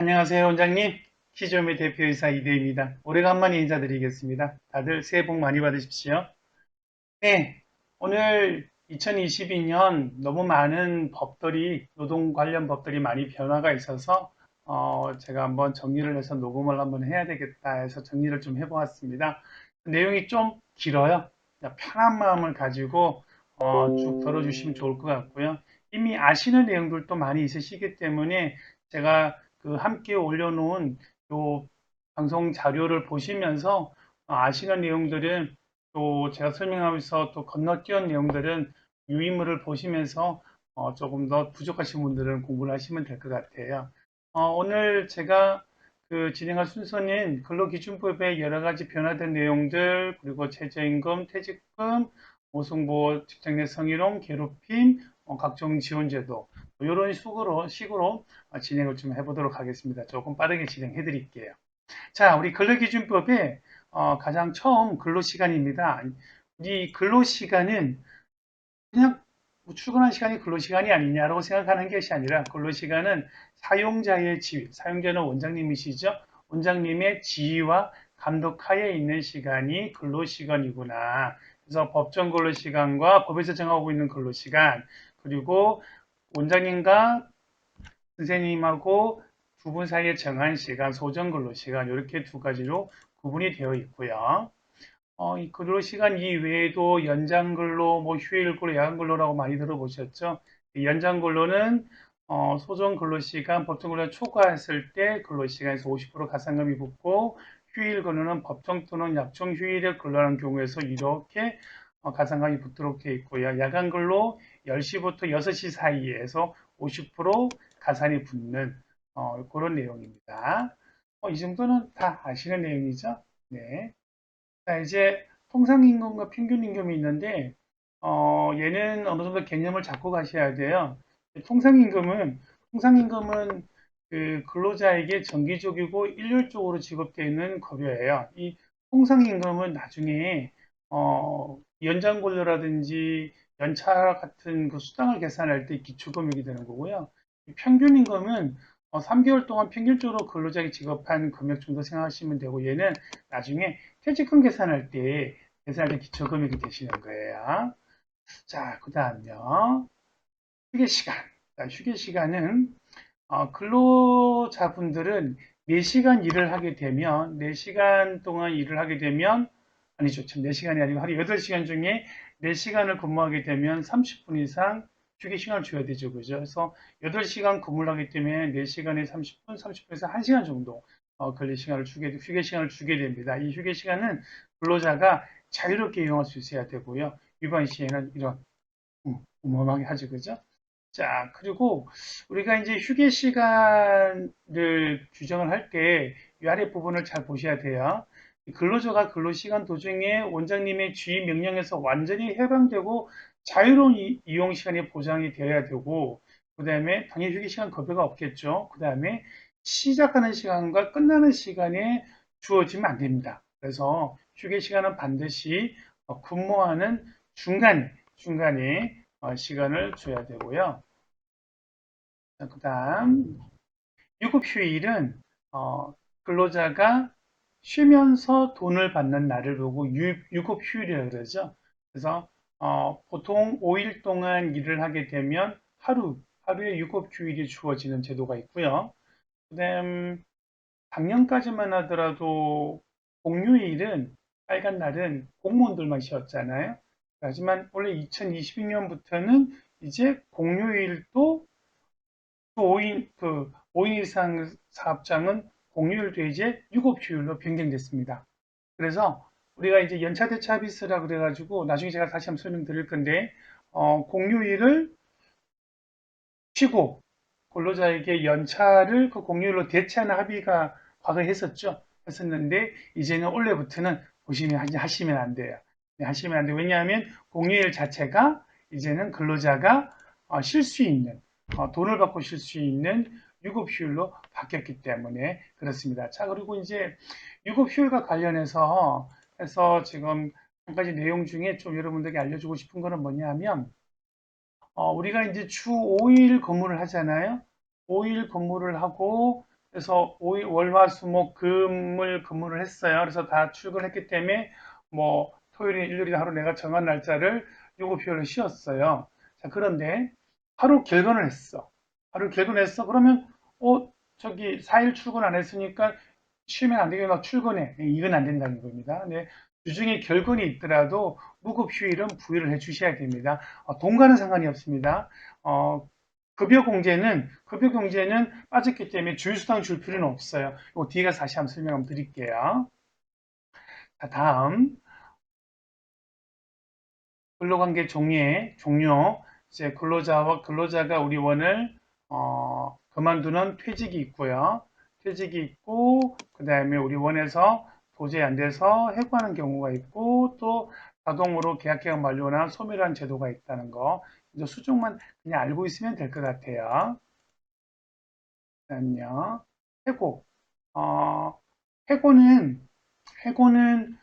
안녕하세요, 원장님. 키조미 대표이사 이대입니다. 오래간만에 인사드리겠습니다. 다들 새해 복 많이 받으십시오. 네, 오늘 2022년 너무 많은 법들이, 노동 관련 법들이 많이 변화가 있어서, 제가 한번 정리를 해서 녹음을 한번 해야 되겠다 해서 정리를 좀 해보았습니다. 내용이 좀 길어요. 그냥 편한 마음을 가지고, 쭉 들어주시면 좋을 것 같고요. 이미 아시는 내용들도 많이 있으시기 때문에 제가 그 함께 올려놓은 요 방송 자료를 보시면서 아시는 내용들은 또 제가 설명하면서 또 건너뛰은 내용들은 유의물을 보시면서 조금 더 부족하신 분들은 공부를 하시면 될 것 같아요. 오늘 제가 그 진행할 순서는 근로기준법의 여러 가지 변화된 내용들, 그리고 최저임금, 퇴직금, 모승보, 직장 내 성희롱, 괴롭힘, 각종 지원제도, 이런 식으로 진행을 좀 해보도록 하겠습니다. 조금 빠르게 진행해 드릴게요. 자, 우리 근로기준법에 가장 처음 근로시간입니다. 이 근로시간은 그냥 뭐 출근한 시간이 근로시간이 아니냐라고 생각하는 것이 아니라 근로시간은 사용자의 지위, 사용자는 원장님이시죠. 원장님의 지위와 감독하에 있는 시간이 근로시간이구나. 그래서 법정 근로시간과 법에서 정하고 있는 근로시간, 그리고 원장님과 선생님하고 두 분 사이에 정한 시간, 소정 근로 시간 이렇게 두 가지로 구분이 되어 있고요. 이 근로 시간 이외에도 연장 근로, 뭐 휴일 근로, 야간 근로라고 많이 들어보셨죠? 이 연장 근로는 소정 근로 시간, 법정 근로를 초과했을 때 근로 시간에서 50% 가산점이 붙고 휴일 근로는 법정 또는 약정 휴일에 근로하는 경우에서 이렇게 가산점이 붙도록 되어 있고요. 야간 근로 10시부터 6시 사이에서 50% 가산이 붙는 그런 내용입니다. 이 정도는 다 아시는 내용이죠? 네. 자, 이제 통상임금과 평균임금이 있는데, 얘는 어느 정도 개념을 잡고 가셔야 돼요. 통상임금은 그 근로자에게 정기적이고 일률적으로 지급되는 급여예요. 이 통상임금은 나중에, 연장근로라든지 연차 같은 그 수당을 계산할 때 기초금액이 되는 거고요. 이 평균임금은 3개월 동안 평균적으로 근로자에게 지급한 금액 정도 생각하시면 되고, 얘는 나중에 퇴직금 계산할 때 기초금액이 되시는 거예요. 자, 그 다음요. 휴게시간. 자, 휴게시간은, 근로자분들은 4시간 일을 하게 되면, 4시간 동안 일을 하게 되면, 아니죠. 참 4시간이 아니고 하루 8시간 중에 4시간을 근무하게 되면 30분 이상 휴게시간을 줘야 되죠. 그죠? 그래서 8시간 근무를 하기 때문에 4시간에 30분, 30분에서 1시간 정도 휴게시간을 주게 됩니다. 이 휴게시간은 근로자가 자유롭게 이용할 수 있어야 되고요. 위반 시에는 이런 어마어마하게 하죠. 그죠? 자, 그리고 우리가 이제 휴게 시간을 규정을 할 때 이 아래 부분을 잘 보셔야 돼요. 근로자가 근로시간 도중에 원장님의 지휘 명령에서 완전히 해방되고 자유로운 이용 시간이 보장이 되어야 되고, 그 다음에 당연히 휴게 시간 급여가 없겠죠. 그 다음에 시작하는 시간과 끝나는 시간에 주어지면 안 됩니다. 그래서 휴게 시간은 반드시 근무하는 중간에 시간을 줘야 되고요. 그 다음, 유급휴일은, 근로자가 쉬면서 돈을 받는 날을 보고 유급휴일이라고 그러죠. 그래서, 보통 5일 동안 일을 하게 되면 하루에 유급휴일이 주어지는 제도가 있고요. 그 다음, 작년까지만 하더라도 공휴일은, 빨간 날은 공무원들만 쉬었잖아요. 하지만 원래 2022년부터는 이제 공휴일도 그 5인 이상 사업장은 공휴일도 이제 유급휴일로 변경됐습니다. 그래서 우리가 이제 연차대차 서비스라 그래가지고 나중에 제가 다시 한번 설명드릴 건데, 공휴일을 쉬고 근로자에게 연차를 그 공휴일로 대체하는 합의가 과거에 했었는데, 이제는 올해부터는 보시면 하시면 안 돼요. 네, 하시면 안 돼요. 왜냐하면 공휴일 자체가 이제는 근로자가 쉴 수 있는, 돈을 받고 쉴 수 있는 유급휴일로 바뀌었기 때문에 그렇습니다. 자, 그리고 이제 유급휴일과 관련해서 지금 한 가지 내용 중에 좀 여러분들에게 알려주고 싶은 거는 뭐냐면, 우리가 이제 주 5일 근무를 하잖아요. 5일 근무를 하고 그래서 월화수목 금을 근무를 했어요. 그래서 다 출근했기 때문에 뭐 토요일이 일요일이다 하루 내가 정한 날짜를 유급휴일을 쉬었어요. 자, 그런데 하루 결근을 했어. 하루 결근했어. 그러면 저기 4일 출근 안 했으니까 쉬면 안 되겠나 출근해. 네, 이건 안 된다는 겁니다. 네, 주중에 결근이 있더라도 무급휴일은 부여를 해 주셔야 됩니다. 돈과는 상관이 없습니다. 어, 급여공제는 빠졌기 때문에 주휴수당 줄 필요는 없어요. 이거 뒤에 가서 다시 한번 설명 한번 드릴게요. 자, 다음 근로관계 종료. 이제 근로자가 우리 원을 그만두는 퇴직이 있고요. 퇴직이 있고 그 다음에 우리 원에서 도저히 안 돼서 해고하는 경우가 있고 또 자동으로 계약기간 만료나 소멸하는 제도가 있다는 거. 이제 수정만 그냥 알고 있으면 될 것 같아요. 그다음요. 해고. 어, 해고는 해고는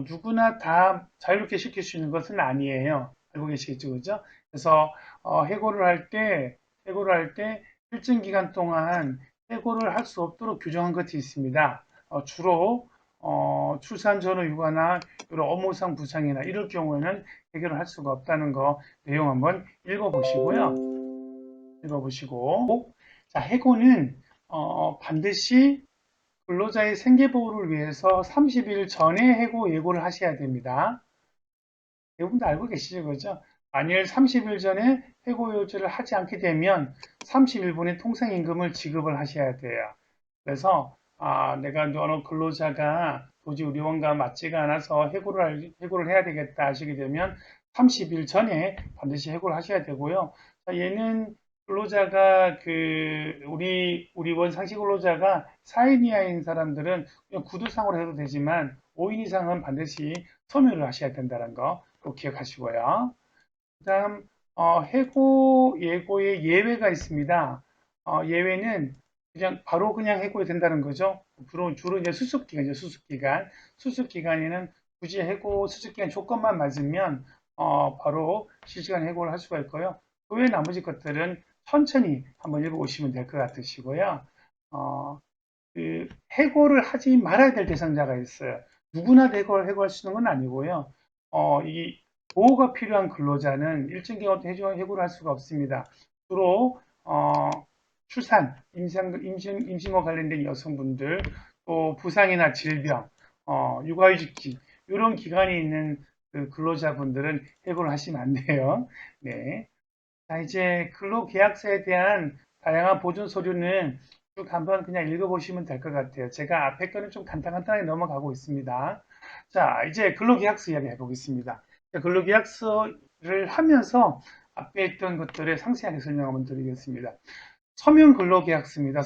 누구나 다 자유롭게 시킬 수 있는 것은 아니에요. 알고 계시겠죠, 그죠? 그래서 해고를 할 때 일정 기간 동안 해고를 할 수 없도록 규정한 것이 있습니다. 주로 출산 전후 육아나 이런 업무상 부상이나 이럴 경우에는 해결을 할 수가 없다는 거 내용 한번 읽어보시고 자, 해고는 반드시 근로자의 생계보호를 위해서 30일 전에 해고 예고를 하셔야 됩니다. 대부분 다 알고 계시죠, 그죠? 만일 30일 전에 해고 요청을 하지 않게 되면 30일분의 통상임금을 지급을 하셔야 돼요. 그래서 내가 어느 근로자가 도저히 우리 원과 맞지가 않아서 해고를 해야 되겠다 하시게 되면 30일 전에 반드시 해고를 하셔야 되고요. 자, 얘는 근로자가 우리 원 상시 근로자가 4인 이하인 사람들은 그냥 구두상으로 해도 되지만 5인 이상은 반드시 서명을 하셔야 된다는 거 꼭 기억하시고요. 그다음 해고 예고에 예외가 있습니다. 예외는 그냥 바로 그냥 해고가 된다는 거죠. 주로 이제 수습기간에는 굳이 해고 수습기간 조건만 맞으면 바로 실시간 해고를 할 수가 있고요. 그 외 나머지 것들은 천천히 한번 읽어보시면 될 것 같으시고요. 어, 해고를 하지 말아야 될 대상자가 있어요. 누구나 해고할 수 있는 건 아니고요. 이 보호가 필요한 근로자는 일정 기간 동안 해고를 할 수가 없습니다. 주로 출산, 임신과 관련된 여성분들, 또 부상이나 질병, 육아휴직기 이런 기간이 있는 그 근로자분들은 해고를 하시면 안 돼요. 네. 자, 이제 근로계약서에 대한 다양한 보존 서류는 쭉 한번 그냥 읽어보시면 될 것 같아요. 제가 앞에 거는 좀 간단하게 넘어가고 있습니다. 자, 이제 근로계약서 이야기 해보겠습니다. 근로계약서를 하면서 앞에 있던 것들에 상세하게 설명 한번 드리겠습니다. 서면 근로계약서입니다.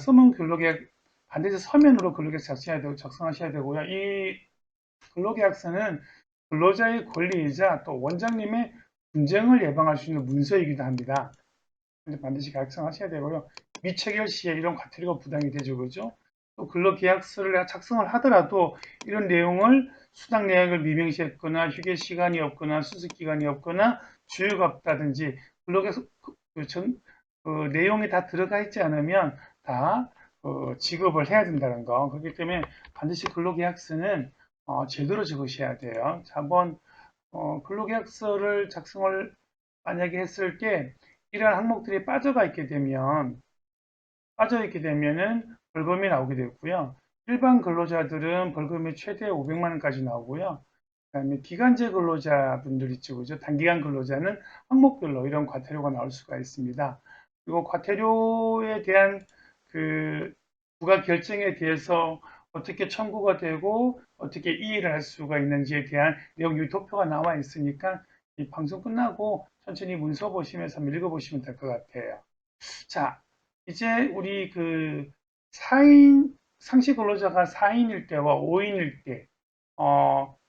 반드시 서면으로 근로계약서 작성하셔야 되고요. 이 근로계약서는 근로자의 권리이자 또 원장님의 분쟁을 예방할 수 있는 문서이기도 합니다. 반드시 작성하셔야 되고요. 미체결 시에 이런 과태료가 부담이 되죠, 그죠? 또 근로계약서를 내가 작성을 하더라도 이런 내용을 수당 내역을 미명시했거나 휴게 시간이 없거나 수습 기간이 없거나 주요가 없다든지 근로계약서 그 내용이 다 들어가 있지 않으면 다 지급을 해야 된다는 거. 그렇기 때문에 반드시 근로계약서는 제대로 적으셔야 돼요. 자, 한번 근로계약서를 작성을 만약에 했을 때 이러한 항목들이 빠져 있게 되면은 벌금이 나오게 되고요. 일반 근로자들은 벌금이 최대 500만 원까지 나오고요. 그다음에 기간제 근로자분들 있죠, 그죠? 단기간 근로자는 항목별로 이런 과태료가 나올 수가 있습니다. 그리고 과태료에 대한 그 부가 결정에 대해서 어떻게 청구가 되고 어떻게 이의를 할 수가 있는지에 대한 내용 유도표가 나와 있으니까 이 방송 끝나고 천천히 문서 보시면서 한번 읽어보시면 될 것 같아요. 자, 이제 우리 그 4인, 상시 근로자가 4인일 때와 5인일 때,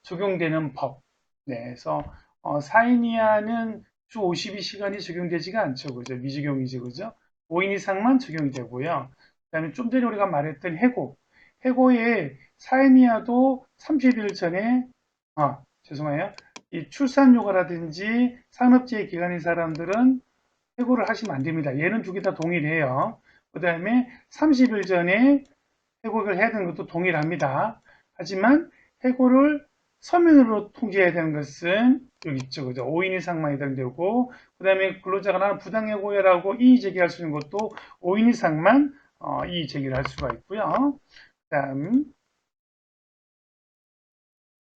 적용되는 법. 네, 그래서 4인 이하는 주 52시간이 적용되지가 않죠. 그죠? 미적용이죠. 그죠? 5인 이상만 적용이 되고요. 그다음에 좀 전에 우리가 말했던 해고. 해고에 4인 이하도 30일 전에, 죄송해요. 이 출산휴가라든지 산업재해 기간인 사람들은 해고를 하시면 안 됩니다. 얘는 두 개 다 동일해요. 그 다음에 30일 전에 해고를 해야 되는 것도 동일합니다. 하지만 해고를 서면으로 통지해야 되는 것은 여기 있죠. 그죠? 5인 이상만 해당되고, 그 다음에 근로자가 나는 부당해고야라고 이의 제기할 수 있는 것도 5인 이상만 이의 제기를 할 수가 있고요. 그 다음,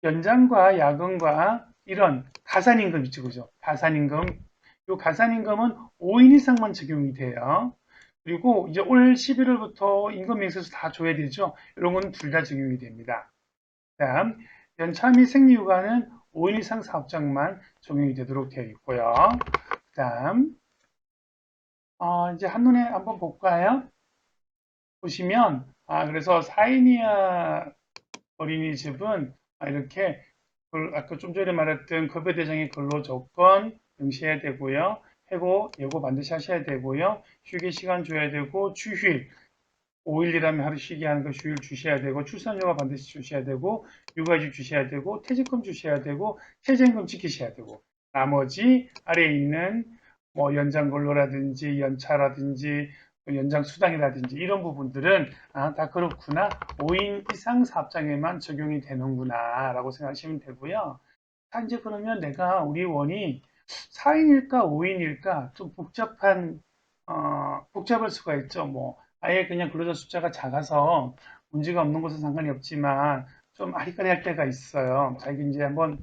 연장과 야근과 이런 가산임금 있죠. 그죠? 가산임금. 이 가산임금은 5인 이상만 적용이 돼요. 그리고 이제 올 11월부터 임금명세서 다 줘야 되죠. 이런 건 둘 다 적용이 됩니다. 다음, 연차 및 생리휴가는 5인 이상 사업장만 적용이 되도록 되어 있고요. 다음, 이제 한눈에 한번 볼까요? 보시면, 그래서 사이니아 어린이집은 이렇게 아까 좀 전에 말했던 급여 대상의 근로 조건 명시해야 되고요. 해고, 예고 반드시 하셔야 되고요. 휴게 시간 줘야 되고, 주휴일, 5일이라면 하루 쉬게 하는 거 주일 주셔야 되고, 출산휴가 반드시 주셔야 되고, 육아휴직 주셔야 되고, 퇴직금 주셔야 되고, 최저임금 지키셔야 되고, 나머지 아래에 있는 뭐 연장 근로라든지 연차라든지 연장 수당이라든지 이런 부분들은 다 그렇구나. 5인 이상 사업장에만 적용이 되는구나 라고 생각하시면 되고요. 이제 그러면 내가 우리 원이 4인일까 5인일까 좀 복잡할 수가 있죠. 뭐 아예 그냥 근로자 숫자가 작아서 문제가 없는 것은 상관이 없지만 좀 아리까리할 때가 있어요. 자, 이게 이제 한번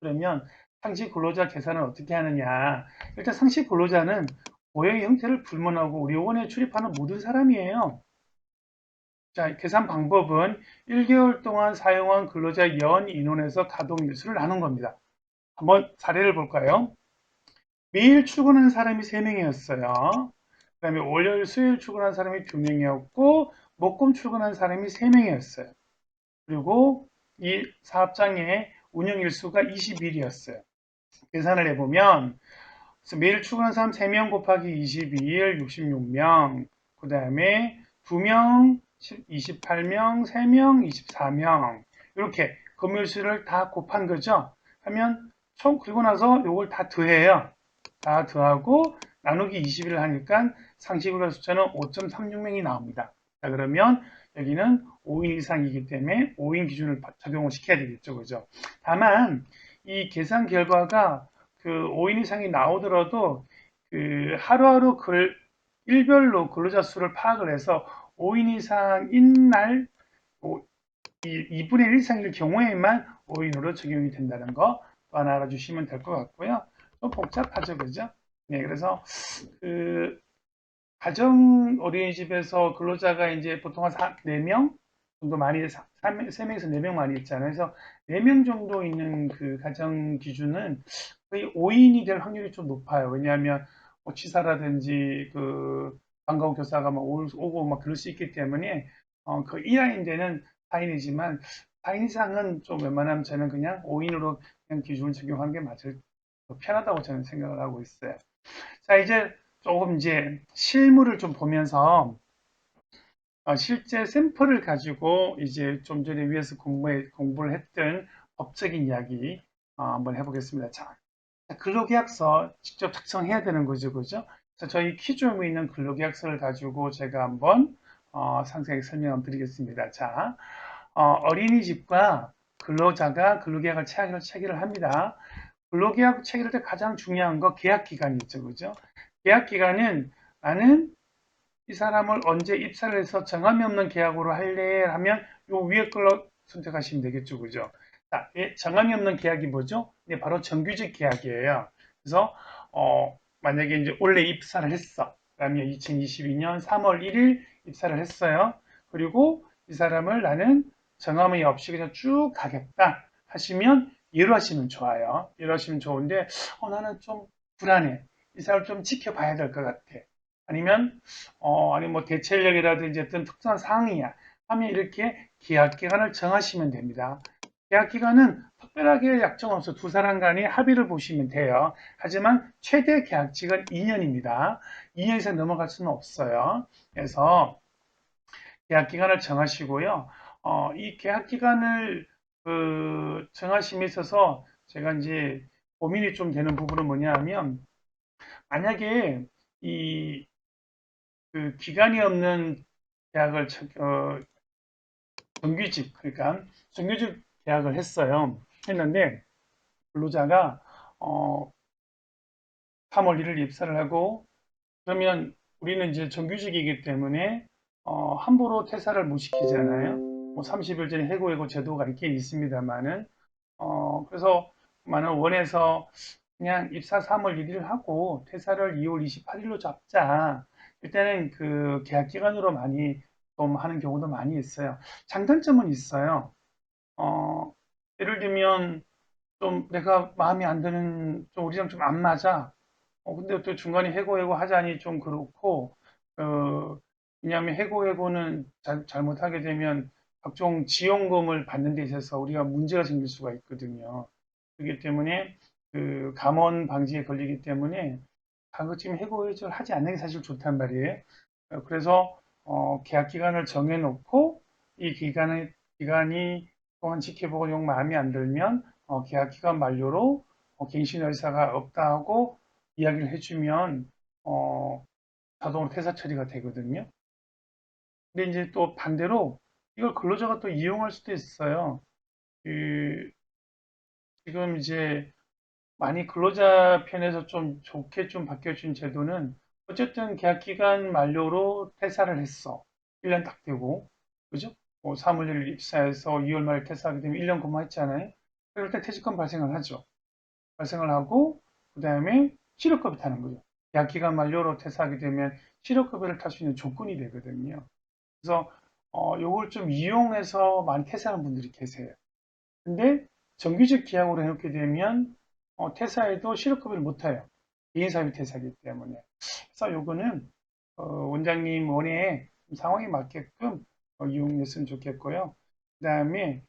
그러면 상시 근로자 계산을 어떻게 하느냐. 일단 상시 근로자는 고용의 형태를 불문하고 우리 원에 출입하는 모든 사람이에요. 자, 계산 방법은 1개월 동안 사용한 근로자 연 인원에서 가동 일수를 나눈 겁니다. 한번 사례를 볼까요? 매일 출근하는 사람이 3명이었어요. 그 다음에 월요일, 수요일 출근한 사람이 2명이었고, 목금 출근한 사람이 3명이었어요. 그리고 이 사업장의 운영 일수가 20일이었어요. 계산을 해보면, 그래서 매일 출근한 사람 3명 곱하기 22일, 66명. 그 다음에 2명, 28명, 3명, 24명. 이렇게 검열수를 다 곱한 거죠. 하면 총 그리고 나서 요걸 다 더해요. 다 더하고 나누기 20을 하니까 상시근로 숫자는 5.36명이 나옵니다. 자, 그러면 여기는 5인 이상이기 때문에 5인 기준을 적용을 시켜야 되겠죠. 그죠? 다만 이 계산 결과가 그 5인 이상이 나오더라도 그 하루하루 일별로 근로자 수를 파악을 해서 5인 이상인 날 2분의 1 이상일 경우에만 5인으로 적용이 된다는 거 또 하나 알아주시면 될 것 같고요. 좀 복잡하죠, 그죠? 네, 그래서 그 가정 어린이집에서 근로자가 이제 보통 한 4명 정도 많이 3명에서 4명 많이 있잖아요. 그래서 4명 정도 있는 그 가정 기준은 거의 5인이 될 확률이 좀 높아요. 왜냐하면 뭐 치사라든지 그 방과후 교사가 막 오고 막 그럴 수 있기 때문에 그 1학년 되는 4인이지만 4인 이상은 좀 웬만하면 저는 그냥 5인으로 그냥 기준을 적용하는 게 맞을 더 편하다고 저는 생각을 하고 있어요. 자, 이제 조금 이제 실물을 좀 보면서 실제 샘플을 가지고 이제 좀 전에 위에서 공부를 했던 법적인 이야기 한번 해보겠습니다. 자, 근로계약서 직접 작성해야 되는 거죠, 그죠? 자, 저희 키움에 있는 근로계약서를 가지고 제가 한번 상세하게 설명을 드리겠습니다. 자, 어린이집과 근로자가 근로계약을 체결을 합니다. 근로계약 체결할 때 가장 중요한 거 계약 기간이 있죠, 그죠? 계약 기간은 나는 이 사람을 언제 입사를 해서 정함이 없는 계약으로 할래 하면 요 위에 걸로 선택하시면 되겠죠, 그죠? 자, 정함이 없는 계약이 뭐죠? 네, 바로 정규직 계약이에요. 그래서 만약에 이제 원래 입사를 했어. 그다음에 2022년 3월 1일 입사를 했어요. 그리고 이 사람을 나는 정함이 없이 그냥 쭉 가겠다 하시면 예로 하시면 좋아요. 예로 하시면 좋은데 나는 좀 불안해. 이 사람을 좀 지켜봐야 될 것 같아. 아니면 아니면 뭐 대체력이라든지 어떤 특수한 상황이야 하면 이렇게 계약 기간을 정하시면 됩니다. 계약 기간은 특별하게 약정 없어 두 사람 간의 합의를 보시면 돼요. 하지만 최대 계약직은 2년입니다. 2년 이상 넘어갈 수는 없어요. 그래서 계약 기간을 정하시고요. 이 계약 기간을 정하심에 있어서 제가 이제 고민이 좀 되는 부분은 뭐냐 하면 만약에 이 그 기간이 없는 계약을 정규직, 그러니까 정규직 계약을 했어요. 했는데 근로자가 3월 1일 입사를 하고 그러면 우리는 이제 정규직이기 때문에 함부로 퇴사를 못 시키잖아요. 뭐 30일 전에 해고해고 제도가 있긴 있습니다만은 그래서 많은 원에서 그냥 입사 3월 1일 하고 퇴사를 2월 28일로 잡자. 일단은 그 계약 기간으로 많이 좀 하는 경우도 많이 있어요. 장단점은 있어요. 어, 예를 들면 좀 내가 마음에 안 드는 좀 우리랑 좀 안 맞아. 근데 또 중간에 해고해고 하자니 좀 그렇고, 왜냐하면 해고해고는 잘못하게 되면 각종 지원금을 받는 데 있어서 우리가 문제가 생길 수가 있거든요. 그렇기 때문에 그 감원 방지에 걸리기 때문에 지금 해고해고를 하지 않는 게 사실 좋단 말이에요. 그래서 계약 기간을 정해놓고 이 기간이 동안 지켜보고 용 마음에 안 들면 계약 기간 만료로 갱신 의사가 없다 하고 이야기를 해주면 어, 자동으로 퇴사 처리가 되거든요. 근데 이제 또 반대로 이걸 근로자가 또 이용할 수도 있어요. 그 지금 이제 많이 근로자 편에서 좀 좋게 좀 바뀌어진 제도는 어쨌든 계약 기간 만료로 퇴사를 했어. 1년 딱 되고, 그죠? 3월 1일 입사해서 2월 말 퇴사하게 되면 1년 근무했잖아요. 그럴 때 퇴직금 발생을 하죠. 발생을 하고, 그 다음에 실업급여 타는 거죠. 계약 기간 만료로 퇴사하게 되면 실업급여를 탈 수 있는 조건이 되거든요. 그래서 요걸 좀 이용해서 많이 퇴사하는 분들이 계세요. 근데 정규직 계약으로 해놓게 되면 퇴사해도 실업급여를 못 타요. 개인사비 퇴사이기 때문에. 그래서 요거는 원장님 원의 상황에 맞게끔 이용했으면 좋겠고요. 그 다음에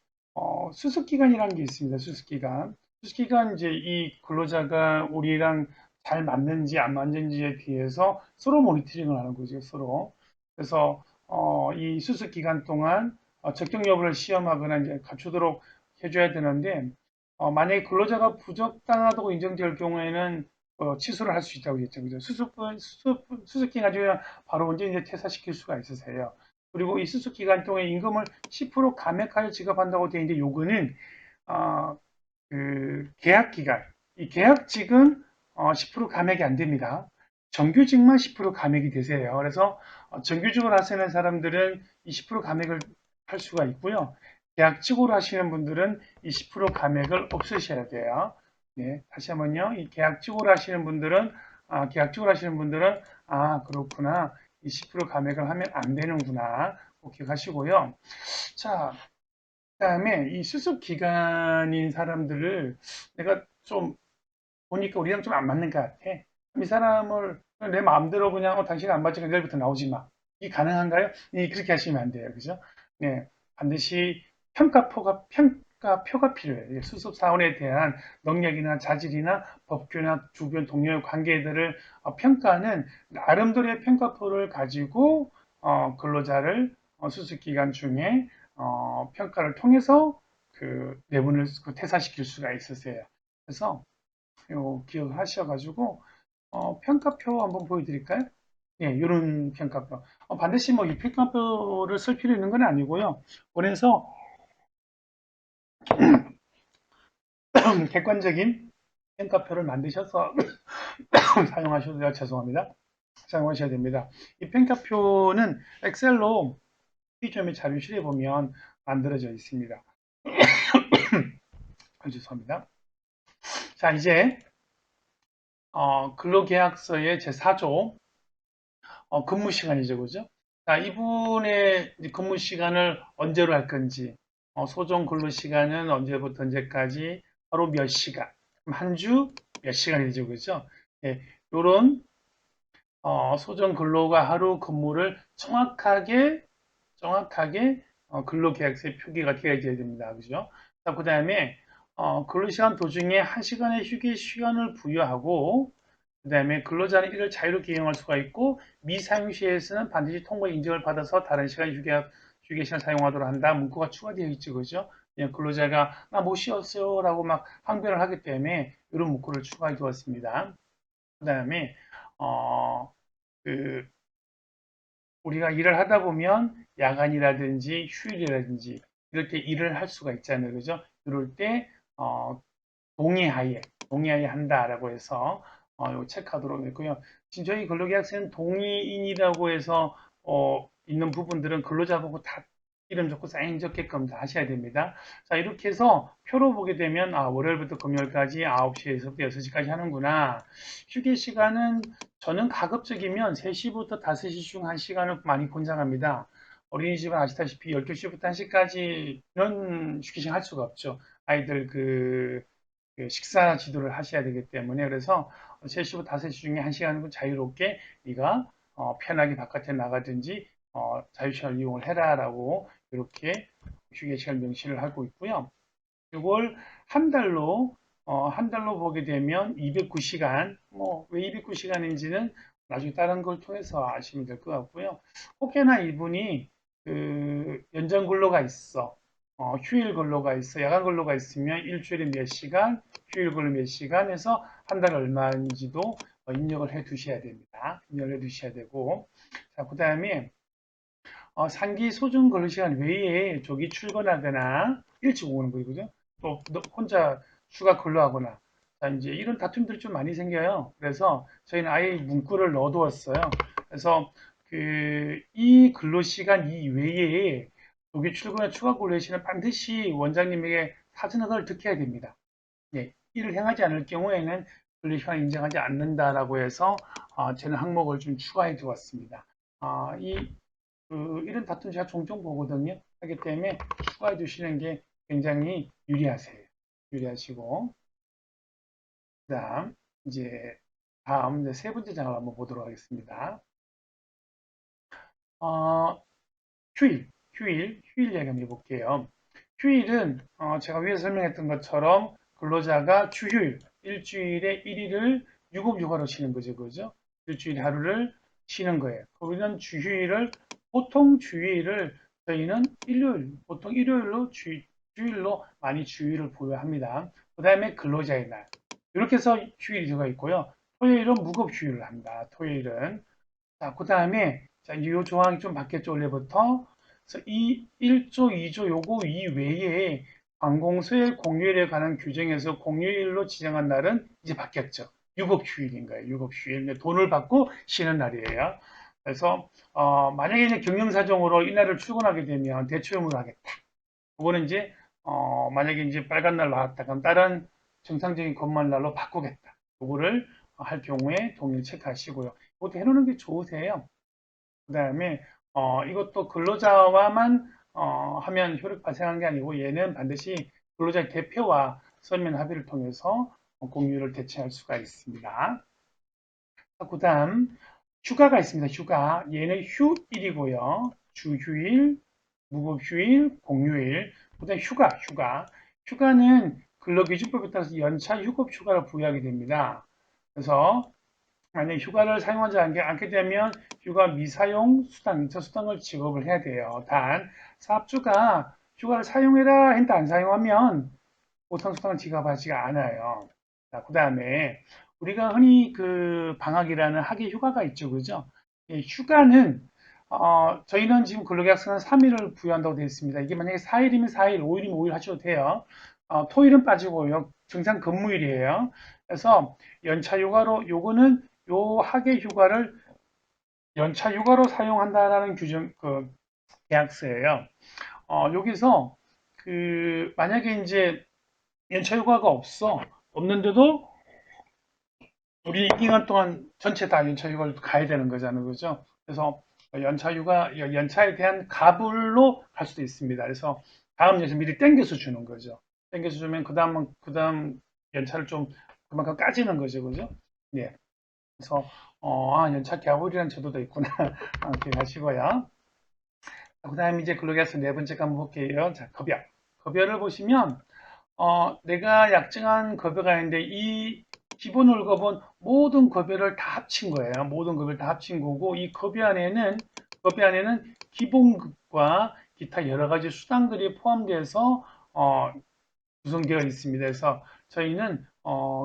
수습기간이라는 게 있습니다. 수습기간. 수습기간 이제 이 근로자가 우리랑 잘 맞는지 안 맞는지에 대해서 서로 모니터링을 하는 거죠. 서로. 그래서 이 수습기간 동안 적격 여부를 시험하거나 이제 갖추도록 해줘야 되는데 만약에 근로자가 부적당하다고 인정될 경우에는 취소를 할 수 있다고 했죠. 그죠? 수습 기간 가지고 바로 언제 이제 퇴사시킬 수가 있으세요. 그리고 이 수습 기간 동안 임금을 10% 감액하여 지급한다고 되어 있는데 요거는 어, 그 계약 기간, 이 계약직은 10% 감액이 안 됩니다. 정규직만 10% 감액이 되세요. 그래서 정규직으로 하시는 사람들은 이 10% 감액을 할 수가 있고요. 계약직으로 하시는 분들은 이 10% 감액을 없으셔야 돼요. 네, 다시 한번요. 이 계약직으로 하시는 분들은 그렇구나. 이 10% 감액을 하면 안 되는구나. 꼭 기억하시고요. 자, 그다음에 이 수습 기간인 사람들을 내가 좀 보니까 우리랑 좀 안 맞는 것 같아. 이 사람을 내 마음대로 그냥 당신 안 맞으니까 내일부터 나오지 마. 이게 가능한가요? 그렇게 하시면 안 돼요. 그죠? 네, 반드시 평가표가 필요해요. 수습 사원에 대한 능력이나 자질이나 법규나 주변 동료의 관계들을 평가하는 나름대로의 평가표를 가지고 근로자를 수습 기간 중에 평가를 통해서 그 내분을 퇴사시킬 수가 있으세요. 그래서 요 기억하셔가지고 평가표 한번 보여드릴까요? 예, 이런 평가표. 반드시 뭐 이 평가표를 쓸 필요 있는 건 아니고요. 그래서 객관적인 평가표를 만드셔서 사용하셔도 돼요. 죄송합니다. 사용하셔야 됩니다. 이 평가표는 엑셀로 P점의 자료실에 보면 만들어져 있습니다. 죄송합니다. 자, 이제 근로계약서의 제4조 근무 시간이죠, 그죠? 자, 이분의 근무 시간을 언제로 할 건지, 소정 근로 시간은 언제부터 언제까지, 하루 몇 시간, 한 주 몇 시간이죠, 그죠? 예, 요런, 소정 근로가 하루 근무를 정확하게, 근로계약서에 표기가 되어야 됩니다, 그죠? 자, 그 다음에, 근로시간 도중에 1시간의 휴게 시간을 부여하고, 그 다음에 근로자는 이를 자유롭게 이용할 수가 있고 미사용 시에서는 반드시 통보 인증을 받아서 다른 시간 휴게 시간 사용하도록 한다. 문구가 추가되어 있죠, 그죠? 그냥 근로자가 나 못 쉬었어요라고 막 항변을 하기 때문에 이런 문구를 추가해 두었습니다. 그 다음에 어, 그 우리가 일을 하다 보면 야간이라든지 휴일이라든지 이럴 때 일을 할 수가 있잖아요. 그죠? 이럴 때, 동의하에, 동의하에 한다라고 해서, 이거 체크하도록 했고요. 지금 저희 근로계약서는 동의인이라고 해서, 있는 부분들은 근로자보고 다 이름 적고 사인 적게끔 다 하셔야 됩니다. 자, 이렇게 해서 표로 보게 되면, 월요일부터 금요일까지 9시에서부터 6시까지 하는구나. 휴게 시간은 저는 가급적이면 3시부터 5시 중 1시간을 많이 권장합니다. 어린이집은 아시다시피 12시부터 1시까지 이런 휴게 시간 할 수가 없죠. 아이들 그 식사 지도를 하셔야 되기 때문에 그래서 3시부터 5시 중에 1시간은 자유롭게 네가 편하게 바깥에 나가든지 자유시간을 이용을 해라라고 이렇게 휴게 시간 명시를 하고 있고요. 이걸 한 달로 한 달로 보게 되면 209시간 왜 209시간인지는 나중에 다른 걸 통해서 아시면 될 것 같고요. 혹여나 이분이 그 연장 근로가 있어 휴일 근로가 있어 야간 근로가 있으면 일주일에 몇 시간 휴일 근로 몇 시간 해서 한 달에 얼마인지도 입력을 해 두셔야 됩니다. 입력을 해 두셔야 되고 자, 그 다음에 상기 소중 근로시간 외에 조기 출근하거나 일찍 오는 거예요. 그죠? 또 혼자 휴가 근로하거나 자, 이제 이런 다툼들이 좀 많이 생겨요. 그래서 저희는 아예 문구를 넣어두었어요. 그래서 이 근로시간 이외에 조기 출근이나 추가 근로 시는 반드시 원장님에게 사전 허가를 듣게 해야 됩니다. 예, 이를 행하지 않을 경우에는 근로시간을 인정하지 않는다라고 해서 저는 항목을 좀 추가해 두었습니다. 이런 다툼 제가 종종 보거든요. 하기 때문에 추가해 주시는 게 굉장히 유리하세요. 유리하시고. 그다음, 이제, 다음, 이제 세 번째 장을 한번 보도록 하겠습니다. 어, 휴일 이야기 한번 해볼게요. 휴일은, 제가 위에 설명했던 것처럼 근로자가 주휴일, 일주일에 1일을 유급휴가로 쉬는 거죠. 그죠? 일주일에 하루를 쉬는 거예요. 우리는 주휴일을, 보통 주휴일을 저희는 보통 일요일로 주일로 많이 주휴일을 부여합니다. 그 다음에 근로자의 날. 이렇게 해서 휴일이 들어가 있고요. 토요일은 무급휴일을 합니다. 토요일은. 자, 그 다음에, 자, 이 조항이 좀 바뀌었죠, 원래부터. 그래서 이 1조, 2조 요거 이외에 관공서의 공휴일에 관한 규정에서 공휴일로 지정한 날은 이제 바뀌었죠. 유급휴일인 거예요. 유급휴일. 돈을 받고 쉬는 날이에요. 그래서, 만약에 이제 경영사정으로 이날을 출근하게 되면 대체휴무를 하겠다. 그거는 이제, 만약에 이제 빨간 날 나왔다. 그럼 다른 정상적인 근무 날로 바꾸겠다. 그거를 할 경우에 동일 체크하시고요. 이것도 해놓는 게 좋으세요. 그 다음에 이것도 근로자와만 하면 효력 발생한 게 아니고 얘는 반드시 근로자의 대표와 서면 합의를 통해서 공유를 대체할 수가 있습니다. 그 다음 휴가가 있습니다. 휴가 얘는 휴일이고요. 주휴일, 무급휴일, 공휴일, 그 다음 휴가는 근로기준법에 따라서 연차 휴급휴가를 부여하게 됩니다. 그래서 만약 휴가를 사용하지 않게 되면 휴가 미사용 수당, 인차 수당을 지급을 해야 돼요. 단, 사업주가 휴가를 사용해라 했는데 안 사용하면 보상 수당을 지급하지가 않아요. 자, 그 다음에 우리가 흔히 그 방학이라는 학예 휴가가 있죠. 그죠? 예, 휴가는 저희는 지금 근로계약서는 3일을 부여한다고 되어 있습니다. 이게 만약에 4일이면 4일, 5일이면 5일 하셔도 돼요. 토일은 빠지고요. 정상 근무일이에요. 그래서 연차 휴가로 요거는 요 학예 휴가를 연차 휴가로 사용한다라는 규정 계약서예요. 여기서 만약에 이제 연차 휴가가 없는데도 우리 이 기간 동안 전체 다 연차 휴가를 가야 되는 거잖아요. 그죠? 그래서 연차에 대한 가불로 갈 수도 있습니다. 그래서 다음 연차 미리 땡겨서 주는 거죠. 땡겨서 주면 그 다음 연차를 좀 그만큼 까지는 거죠. 그죠? 예. 그래서, 연차 가불이라는 제도도 있구나. 이렇게 하시고요. 그 다음에 이제 근로계약서 네 번째 거 한번 볼게요. 자, 급여. 급여를 보시면, 내가 약정한 급여가 있는데 이 기본 월급은 모든 급여를 다 합친 거예요. 모든 급여를 다 합친 거고 이 급여 안에는 기본급과 기타 여러 가지 수당들이 포함돼서 구성되어 있습니다. 그래서 저희는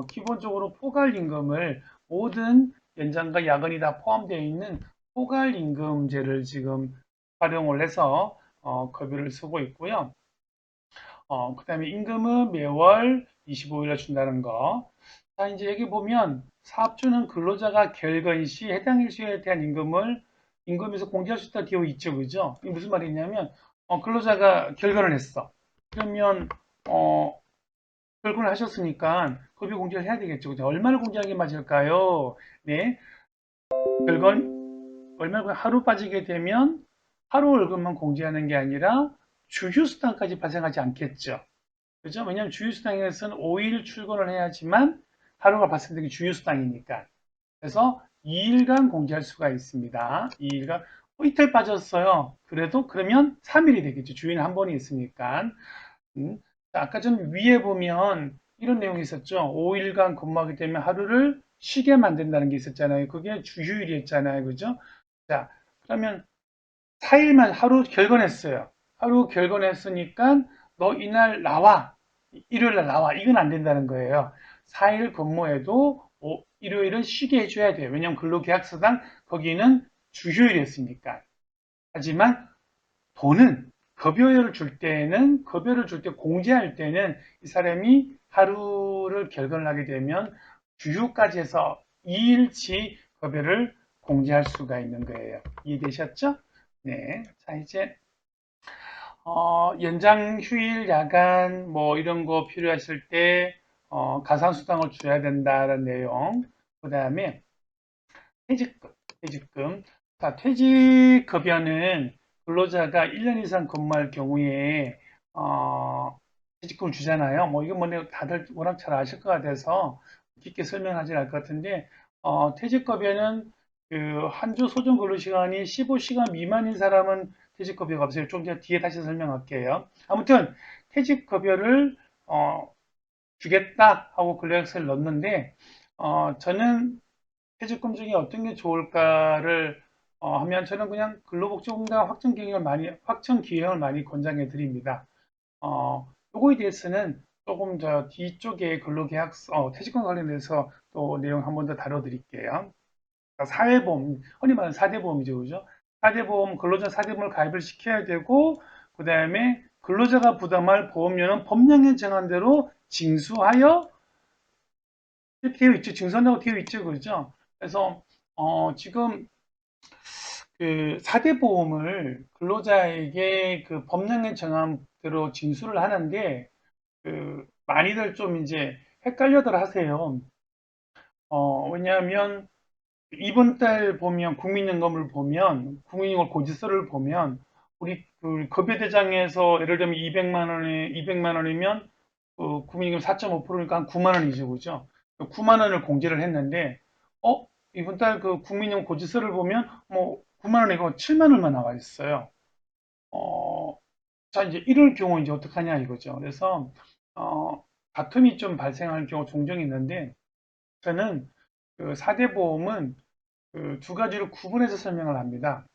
기본적으로 포괄임금을 모든 연장과 야근이 다 포함되어 있는 포괄임금제를 지금 활용을 해서 급여를 쓰고 있고요. 그 다음에 임금은 매월 25일에 준다는 거. 자, 이제 여기 보면 사업주는 근로자가 결건 시 해당 일수에 대한 임금에서 공제할 수 있다 되어 있죠. 그죠? 이게 무슨 말이냐면, 근로자가 결건을 했어. 그러면, 결근을 하셨으니까 급여 공제를 해야 되겠죠. 그죠? 얼마를 공제하는 게 맞을까요? 네. 결건, 얼마를 하루 빠지게 되면 하루 월급만 공제하는 게 아니라 주휴수당까지 발생하지 않겠죠. 그죠? 왜냐하면 주휴수당에서는 5일 출근을 해야지만 하루가 발생되는 게 주휴수당이니까. 그래서 2일간 공제할 수가 있습니다. 2일간. 이틀 빠졌어요. 그래도 그러면 3일이 되겠죠. 주인 한 번이 있으니까. 자, 아까 전 위에 보면 이런 내용이 있었죠. 5일간 근무하게 되면 하루를 쉬게 만든다는 게 있었잖아요. 그게 주휴일이었잖아요. 그죠? 자, 그러면 4일만 하루 결건했어요. 하루 결건했으니까 너 이날 나와. 일요일 날 나와. 이건 안 된다는 거예요. 4일 근무해도 일요일은 쉬게 해줘야 돼요. 왜냐하면 근로계약서상 거기는 주휴일이었으니까. 하지만 돈은 급여를 줄 때 공제할 때는 이 사람이 하루를 결건을 하게 되면 주휴까지 해서 2일치 급여를 공제할 수가 있는 거예요. 이해되셨죠? 네. 자, 이제, 연장 휴일, 야간, 뭐, 이런 거 필요하실 때, 가산수당을 줘야 된다는 내용. 그 다음에, 퇴직금. 자, 퇴직급여는 근로자가 1년 이상 근무할 경우에, 퇴직금을 주잖아요. 뭐, 이건 뭐, 다들 워낙 잘 아실 것 같아서 깊게 설명하지 않을 것 같은데, 퇴직급여는 그, 한 주 소정 근로시간이 15시간 미만인 사람은 퇴직급여가 없어요. 좀 뒤에 다시 설명할게요. 아무튼, 퇴직급여를, 주겠다 하고 근로약서를 넣었는데, 저는 퇴직금 중에 어떤 게 좋을까를 하면 저는 그냥 근로복지공단 확정 기형을 많이 권장해 드립니다. 요거에 대해서는 조금 더 뒤쪽에 근로계약서, 퇴직금 관련해서 또 내용 한 번 더 다뤄드릴게요. 사회보험, 흔히 말하는 사대보험이죠, 그죠? 사대보험, 근로자 사대보험을 가입을 시켜야 되고, 그 다음에 근로자가 부담할 보험료는 법령에 정한 대로 징수하여 되어 있죠. 징수한다고 되어 있죠, 그죠? 그래서 지금 그 사대보험을 근로자에게 그 법령에 정한 대로 징수를 하는데 그 많이들 좀 이제 헷갈려들 하세요. 왜냐하면 이번 달 보면 국민연금을 보면 국민연금 고지서를 보면 우리 그 급여대장에서 예를 들면 200만 원이면 국민연금 4.5%니까 한 9만 원이죠, 그죠? 9만 원을 공제를 했는데 이번 달 그 국민연금 고지서를 보면 뭐 9만 원이고 7만 원만 나와 있어요. 어, 자, 이제 이럴 경우 이제 어떡하냐 이거죠. 그래서, 다툼이 좀 발생할 경우 종종 있는데, 저는 그 4대 보험은 그 두 가지로 구분해서 설명을 합니다.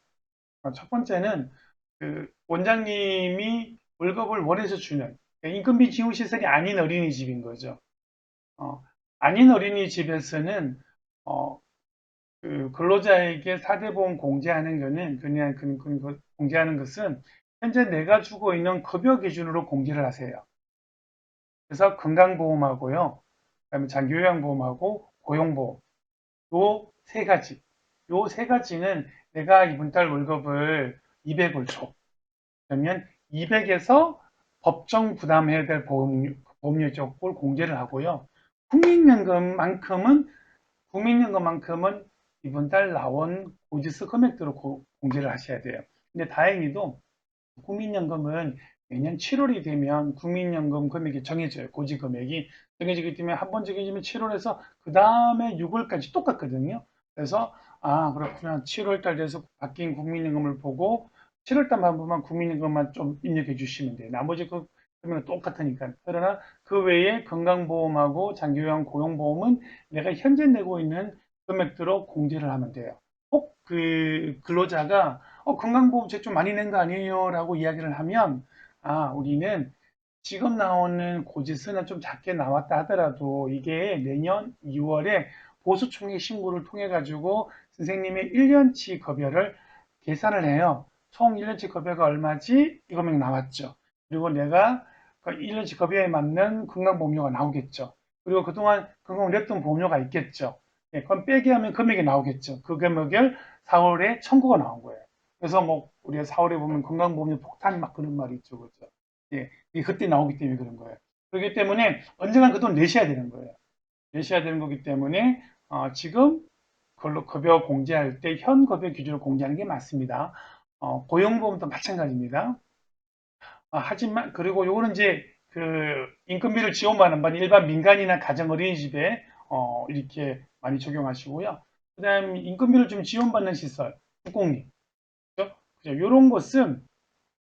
첫 번째는 그 원장님이 월급을 원해서 주는 그러니까 인건비 지원 시설이 아닌 어린이집인 거죠. 어, 아닌 어린이집에서는 어, 그 근로자에게 4대 보험 공제하는 거는 그냥 공제하는 것은 현재 내가 주고 있는 급여 기준으로 공제를 하세요. 그래서 건강보험하고요. 그다음에 장기요양보험하고 고용보험. 요 세 가지. 요 세 가지는 내가 이번 달 월급을 200을 줘. 그러면 200에서 법정 부담해야 될 보험료 쪽을 공제를 하고요. 국민연금만큼은 국민연금만큼은 이번 달 나온 고지서 금액대로 공제를 하셔야 돼요. 근데 다행히도 국민연금은 매년 7월이 되면 국민연금 금액이 정해져요. 고지 금액이 정해지기 때문에 한 번 정해지면 7월에서 그 다음에 6월까지 똑같거든요. 그래서 그렇구나. 7월 달 돼서 바뀐 국민연금을 보고 7월 달만 보면 국민연금만 좀 입력해 주시면 돼요. 나머지 그 금액은 똑같으니까. 그러나 그 외에 건강보험하고 장기요양 고용보험은 내가 현재 내고 있는 금액대로 공제를 하면 돼요. 꼭 그 근로자가 건강보험제 좀 많이 낸 거 아니에요? 라고 이야기를 하면, 우리는 지금 나오는 고지서는 좀 작게 나왔다 하더라도 이게 내년 2월에 보수총액 신고를 통해 가지고 선생님의 1년치 급여를 계산을 해요. 총 1년치 급여가 얼마지? 이거면 나왔죠. 그리고 내가 그 1년치 급여에 맞는 건강보험료가 나오겠죠. 그리고 그동안 건강을 냈던 보험료가 있겠죠. 예, 그럼 빼기 하면 금액이 나오겠죠. 그 금액을 4월에 청구가 나온 거예요. 그래서 뭐 우리가 4월에 보면 건강보험료 폭탄 막 그런 말이 있죠. 그죠? 예, 이게 그때 나오기 때문에 그런 거예요. 그렇기 때문에 언젠간 그 돈 내셔야 되는 거예요. 내셔야 되는 거기 때문에 지금 급여 공제할 때 현 급여 기준으로 공제하는 게 맞습니다. 고용보험도 마찬가지입니다. 하지만 그리고 요거는 이제 그 인건비를 지원받는 반 일반 민간이나 가정 어린이집에 이렇게 많이 적용하시고요. 그다음 인건비를 좀 지원받는 시설, 국공립, 그죠? 이런 것은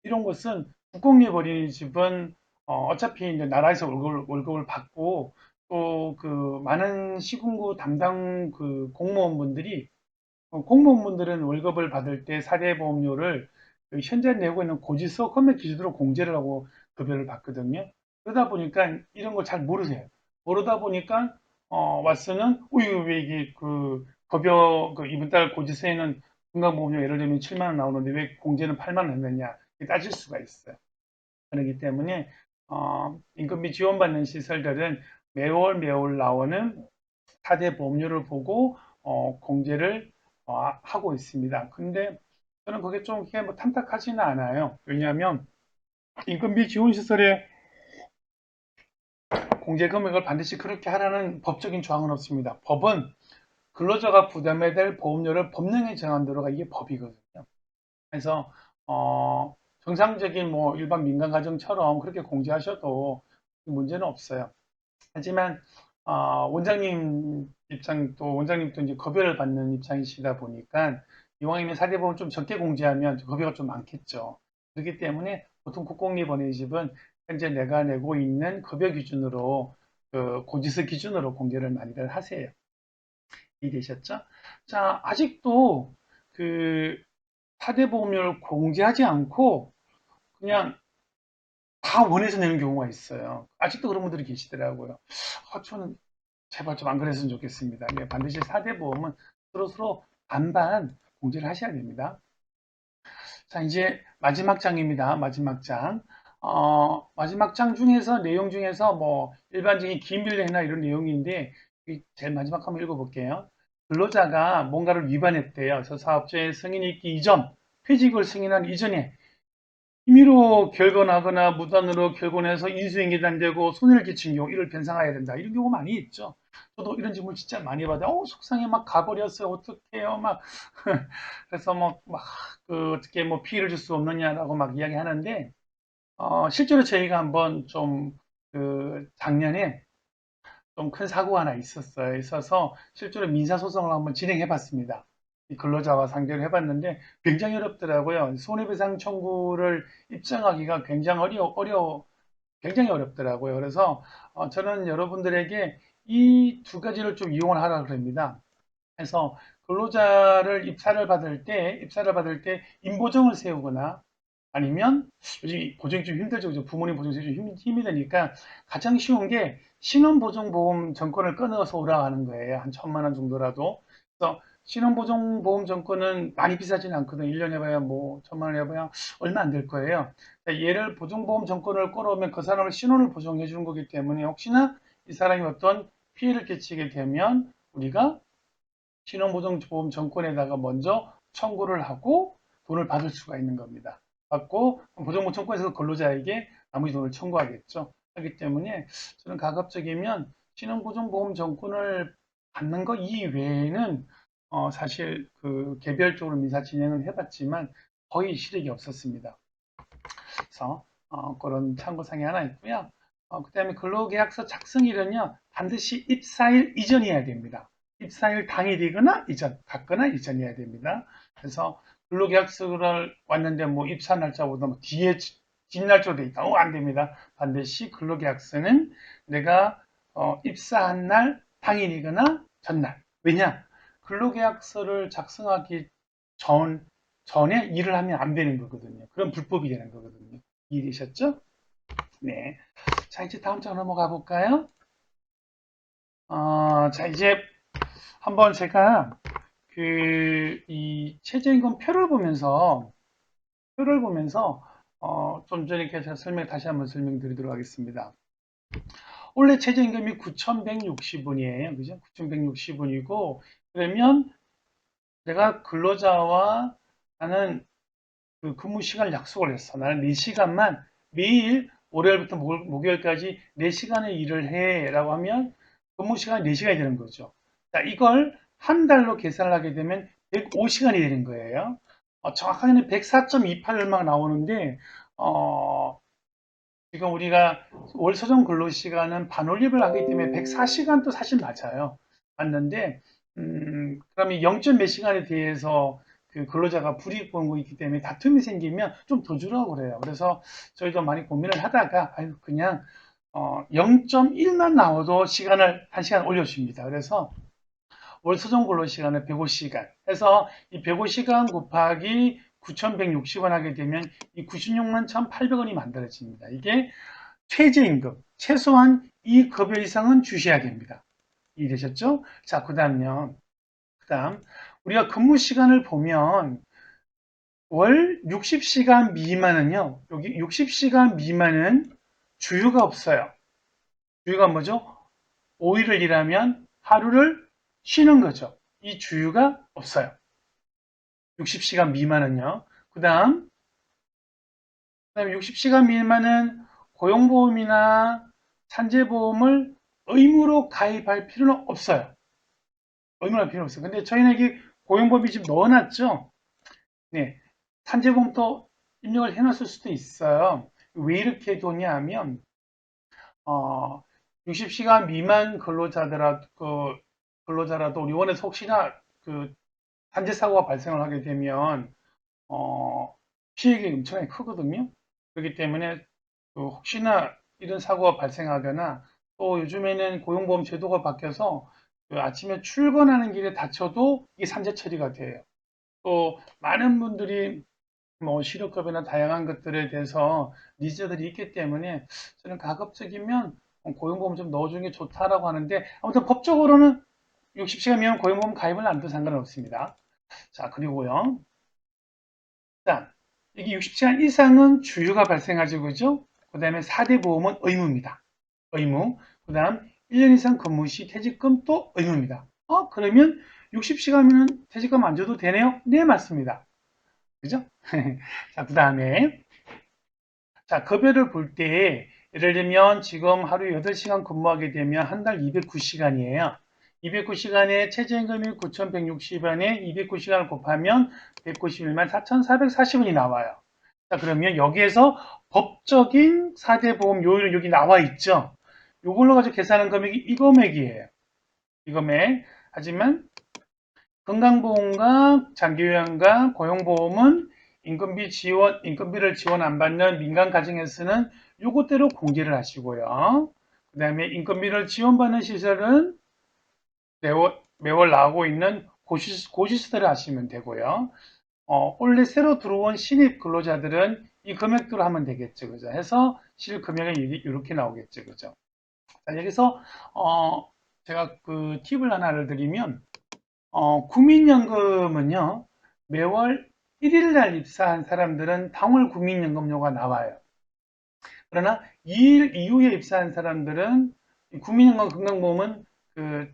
이런 것은 국공립 어린이집은 어차피 이제 나라에서 월급을 받고 또 그 많은 시군구 담당 그 공무원분들이 공무원분들은 월급을 받을 때 사대보험료를 그 현재 내고 있는 고지서 금액 기준으로 공제를 하고 급여를 받거든요. 그러다 보니까 이런 걸 잘 모르세요. 모르다 보니까 왓슨은 이거 왜 이게 그 급여 그 이번 달 고지서에는 건강보험료 예를 들면 7만 원 나오는데 왜 공제는 8만 원 했느냐 따질 수가 있어요. 그렇기 때문에 인건비 지원받는 시설들은 매월 매월 나오는 사대 보험료를 보고 공제를 하고 있습니다. 근데 저는 그게 좀 그게 뭐 탐탁하지는 않아요. 왜냐하면 인건비 지원 시설의 공제 금액을 반드시 그렇게 하라는 법적인 조항은 없습니다. 법은 근로자가 부담해야 될 보험료를 법령에 정한 대로가 이게 법이거든요. 그래서 정상적인 뭐 일반 민간 가정처럼 그렇게 공제하셔도 문제는 없어요. 하지만 원장님 입장 또 원장님도 이제 급여를 받는 입장이시다 보니까 이왕이면 사대보험 좀 적게 공제하면 급여가 좀 많겠죠. 그렇기 때문에 보통 국공립 어린이집은 현재 내가 내고 있는 급여 기준으로 그 고지서 기준으로 공제를 많이들 하세요. 이해되셨죠? 자, 아직도 그 사대보험료를 공제하지 않고 그냥 다 원해서 내는 경우가 있어요. 아직도 그런 분들이 계시더라고요. 저는 제발 좀 안 그랬으면 좋겠습니다. 네, 반드시 사대보험은 서로서로 반반 공제를 하셔야 됩니다. 자, 이제 마지막 장입니다. 마지막 장. 마지막 장 중에서 내용 중에서 뭐 일반적인 기밀례나 이런 내용인데 제일 마지막 한번 읽어볼게요. 근로자가 뭔가를 위반했대요. 그래서 사업자의 승인이 있기 이전, 퇴직을 승인한 이전에 임의로 결건하거나 무단으로 결건해서 인수행위도 안 되고 손해를 끼친 경우 이를 변상해야 된다. 이런 경우 많이 있죠. 저도 이런 질문 진짜 많이 받아요. 속상해 막 가버렸어요. 어떡해요. 막 그래서 그 어떻게 뭐 피해를 줄 수 없느냐라고 막 이야기하는데 실제로 저희가 한번 좀 그 작년에 좀 큰 사고가 하나 있었어요. 있어서 실제로 민사소송을 한번 진행해 봤습니다. 근로자와 상대를 해봤는데 굉장히 어렵더라고요. 손해배상 청구를 입증하기가 굉장히 어렵더라고요. 그래서 저는 여러분들에게 이 두 가지를 좀 이용을 하라 그럽니다. 그래서 근로자를 입사를 받을 때 인보정을 세우거나 아니면 요즘 보정이 좀 힘들죠. 그죠? 부모님 보정이 좀 힘이 드니까 가장 쉬운 게 신원보정보험 정권을 끊어서 오라 하는 거예요. 한 1,000만 원 정도라도. 그래서 신원보정보험 정권은 많이 비싸지는 않거든요. 1년 해봐야 뭐 1,000만 원 해봐야 얼마 안 될 거예요. 그러니까 얘를 보정보험 정권을 끌어오면 그 사람을 신원을 보정해 주는 거기 때문에 혹시나 이 사람이 어떤 피해를 끼치게 되면 우리가 신원보증보험 정권에다가 먼저 청구를 하고 돈을 받을 수가 있는 겁니다. 받고 보정보 청구에서 근로자에게 나머지 돈을 청구하겠죠. 하기 때문에 저는 가급적이면 신원보증보험 정권을 받는 것 이외에는 사실 그 개별적으로 민사 진행을 해봤지만 거의 실익이 없었습니다. 그래서 그런 참고사항이 하나 있고요. 그 다음에 근로계약서 작성일은요, 반드시 입사일 이전이어야 됩니다. 입사일 당일이거나 이전, 같거나 이전이어야 됩니다. 그래서 근로계약서를 왔는데 뭐 입사 날짜보다 뭐 뒤에 뒷날짜도 있다. 안 됩니다. 반드시 근로계약서는 내가 입사한 날 당일이거나 전날. 왜냐? 근로계약서를 작성하기 전에 일을 하면 안 되는 거거든요. 그럼 불법이 되는 거거든요. 이해되셨죠? 네. 자, 이제 다음 장 넘어가 볼까요? 자, 이제 한번 제가 이 최저임금 표를 보면서, 좀 전에 제가 다시 한번 설명드리도록 하겠습니다. 원래 최저임금이 9,160원이에요. 그죠? 9,160원이고, 그러면 내가 근로자와 나는 그 근무 시간을 약속을 했어. 나는 4시간만 매일 월요일부터 목요일까지 4시간의 일을 해. 라고 하면 근무 시간이 4시간이 되는 거죠. 자, 이걸 한 달로 계산을 하게 되면 105시간이 되는 거예요. 정확하게는 104.28 얼마가 나오는데, 어, 지금 우리가 월 소정 근로 시간은 반올림을 하기 때문에 104시간도 사실 맞아요. 맞는데, 그러면 0. 몇 시간에 대해서 그 근로자가 불이익 보는 거 있기 때문에 다툼이 생기면 좀 더 주라고 그래요. 그래서 저희도 많이 고민을 하다가, 아유, 그냥, 0.1만 나와도 시간을 1시간 올려줍니다. 그래서 월 소정 근로 시간은 105시간 해서 이 105시간 곱하기 9,160원 하게 되면 이 96만 1,800원이 만들어집니다. 이게 최저임금, 최소한 이 급여 이상은 주셔야 됩니다. 이해되셨죠? 자, 그다음 우리가 근무 시간을 보면 월 60시간 미만은요. 여기 60시간 미만은 주휴가 없어요. 주휴가 뭐죠? 5일을 일하면 하루를 쉬는 거죠. 이 주휴가 없어요. 60시간 미만은요. 그다음 60시간 미만은 고용보험이나 산재보험을 의무로 가입할 필요는 없어요. 의무할 필요 없어요. 근데 저희는 이게 고용보험이 지금 넣어놨죠. 네. 산재보험도 입력을 해놨을 수도 있어요. 왜 이렇게 도냐 하면, 어, 60시간 미만 근로자라도 우리 원에서 혹시나 그 산재 사고가 발생을 하게 되면, 피해액이 엄청나게 크거든요. 그렇기 때문에 혹시나 이런 사고가 발생하거나 또 요즘에는 고용보험 제도가 바뀌어서 그 아침에 출근하는 길에 다쳐도 이게 산재 처리가 돼요. 또 많은 분들이 뭐 실업급여나 다양한 것들에 대해서 니즈들이 있기 때문에 저는 가급적이면 고용보험 좀 넣어주는 게 좋다라고 하는데 아무튼 법적으로는 60시간이면 고용보험 가입을 안 해도 상관은 없습니다. 자, 그리고요. 자, 이게 60시간 이상은 주휴가 발생하죠, 그죠? 그 다음에 4대 보험은 의무입니다. 의무. 그 다음 1년 이상 근무 시 퇴직금 또 의무입니다. 그러면 60시간이면 퇴직금 안 줘도 되네요? 네, 맞습니다. 그죠? 자, 그 다음에, 자, 급여를 볼 때, 예를 들면 지금 하루 8시간 근무하게 되면 한 달 209시간이에요. 209시간에 최저임금이 9,160원에 209시간을 곱하면 191만 4,440원이 나와요. 자, 그러면 여기에서 법적인 4대 보험 요율은 여기 나와 있죠. 이걸로 가지고 계산한 금액이 이 금액이에요. 이 금액. 하지만 건강보험과 장기요양과 고용보험은 인건비를 지원 안 받는 민간 가정에서는 요것대로 공제를 하시고요. 그 다음에 인건비를 지원받는 시설은 매월 나오고 있는 고시스들을 하시면 되고요. 원래 새로 들어온 신입 근로자들은 이 금액대로 하면 되겠죠. 그죠? 해서 실금액이 이렇게 나오겠죠. 그죠? 자, 여기서, 제가 그 팁을 하나를 드리면, 국민연금은요, 매월 1일 날 입사한 사람들은 당월 국민연금료가 나와요. 그러나 2일 이후에 입사한 사람들은 국민연금 건강보험은 그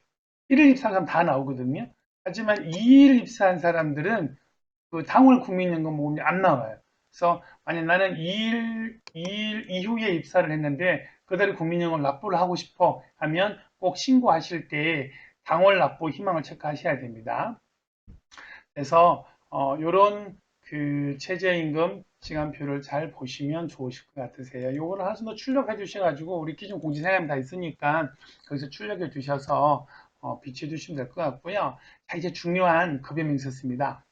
1일 입사한 사람 다 나오거든요. 하지만 2일 입사한 사람들은 그 당월 국민연금 보험이 안 나와요. 그래서 만약 나는 2일 이후에 입사를 했는데 그달에 국민연금 납부를 하고 싶어 하면 꼭 신고하실 때 당월 납부 희망을 체크하셔야 됩니다. 그래서 요런 그 최저임금 시간표를 잘 보시면 좋으실 것 같으세요. 요거를 하나 더 출력해 주셔가지고 우리 기존 공지사항이 다 있으니까 거기서 출력해 주셔서 비치해 주시면 될 것 같고요. 자, 이제 중요한 급여명세 습니다.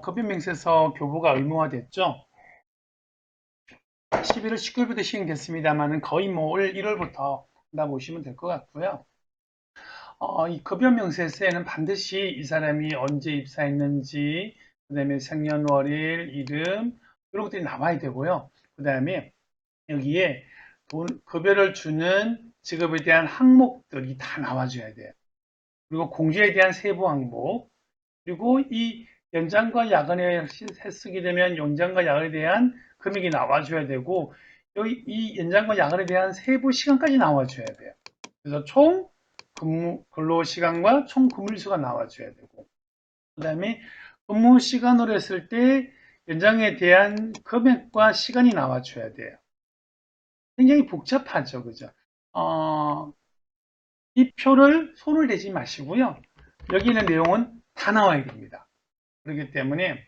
급여명세서 교부가 의무화됐죠. 11월 19일부터 시행됐습니다만은 거의 뭐 올 1월부터 다 보시면 될 것 같고요. 이 급여명세서에는 반드시 이 사람이 언제 입사했는지, 그 다음에 생년월일, 이름, 이런 것들이 나와야 되고요. 그 다음에 여기에 급여를 주는 직업에 대한 항목들이 다 나와줘야 돼요. 그리고 공제에 대한 세부 항목, 그리고 이 연장과 야간에 쓰게 되면 연장과 야간에 대한 금액이 나와줘야 되고, 여기 이 연장과 야간에 대한 세부 시간까지 나와줘야 돼요. 그래서 총 근로 시간과 총 근무일수가 나와줘야 되고, 그 다음에 근무 시간으로 했을 때 연장에 대한 금액과 시간이 나와줘야 돼요. 굉장히 복잡하죠, 그죠? 어, 이 표를 손을 대지 마시고요. 여기 있는 내용은 다 나와야 됩니다. 그렇기 때문에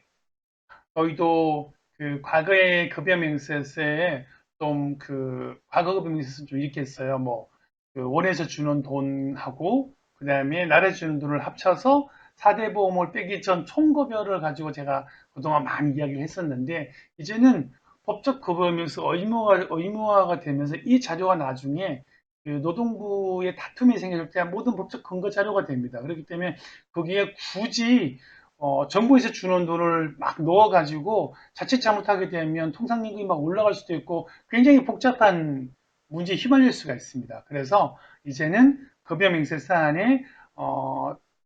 저희도 그 과거의 급여명세서에 좀 그 과거 급여명세서 좀 이렇게 했어요. 그 원에서 주는 돈하고 그 다음에 나라에서 주는 돈을 합쳐서 4대 보험을 빼기 전 총급여를 가지고 제가 그동안 많이 이야기를 했었는데, 이제는 법적 급여명세 의무화가 되면서 이 자료가 나중에 그 노동부의 다툼이 생길 때 모든 법적 근거 자료가 됩니다. 그렇기 때문에 거기에 굳이 정부에서 주는 돈을 막 넣어가지고 자칫 잘못하게 되면 통상임금이 막 올라갈 수도 있고 굉장히 복잡한 문제에 휘말릴 수가 있습니다. 그래서 이제는 급여명세 사안에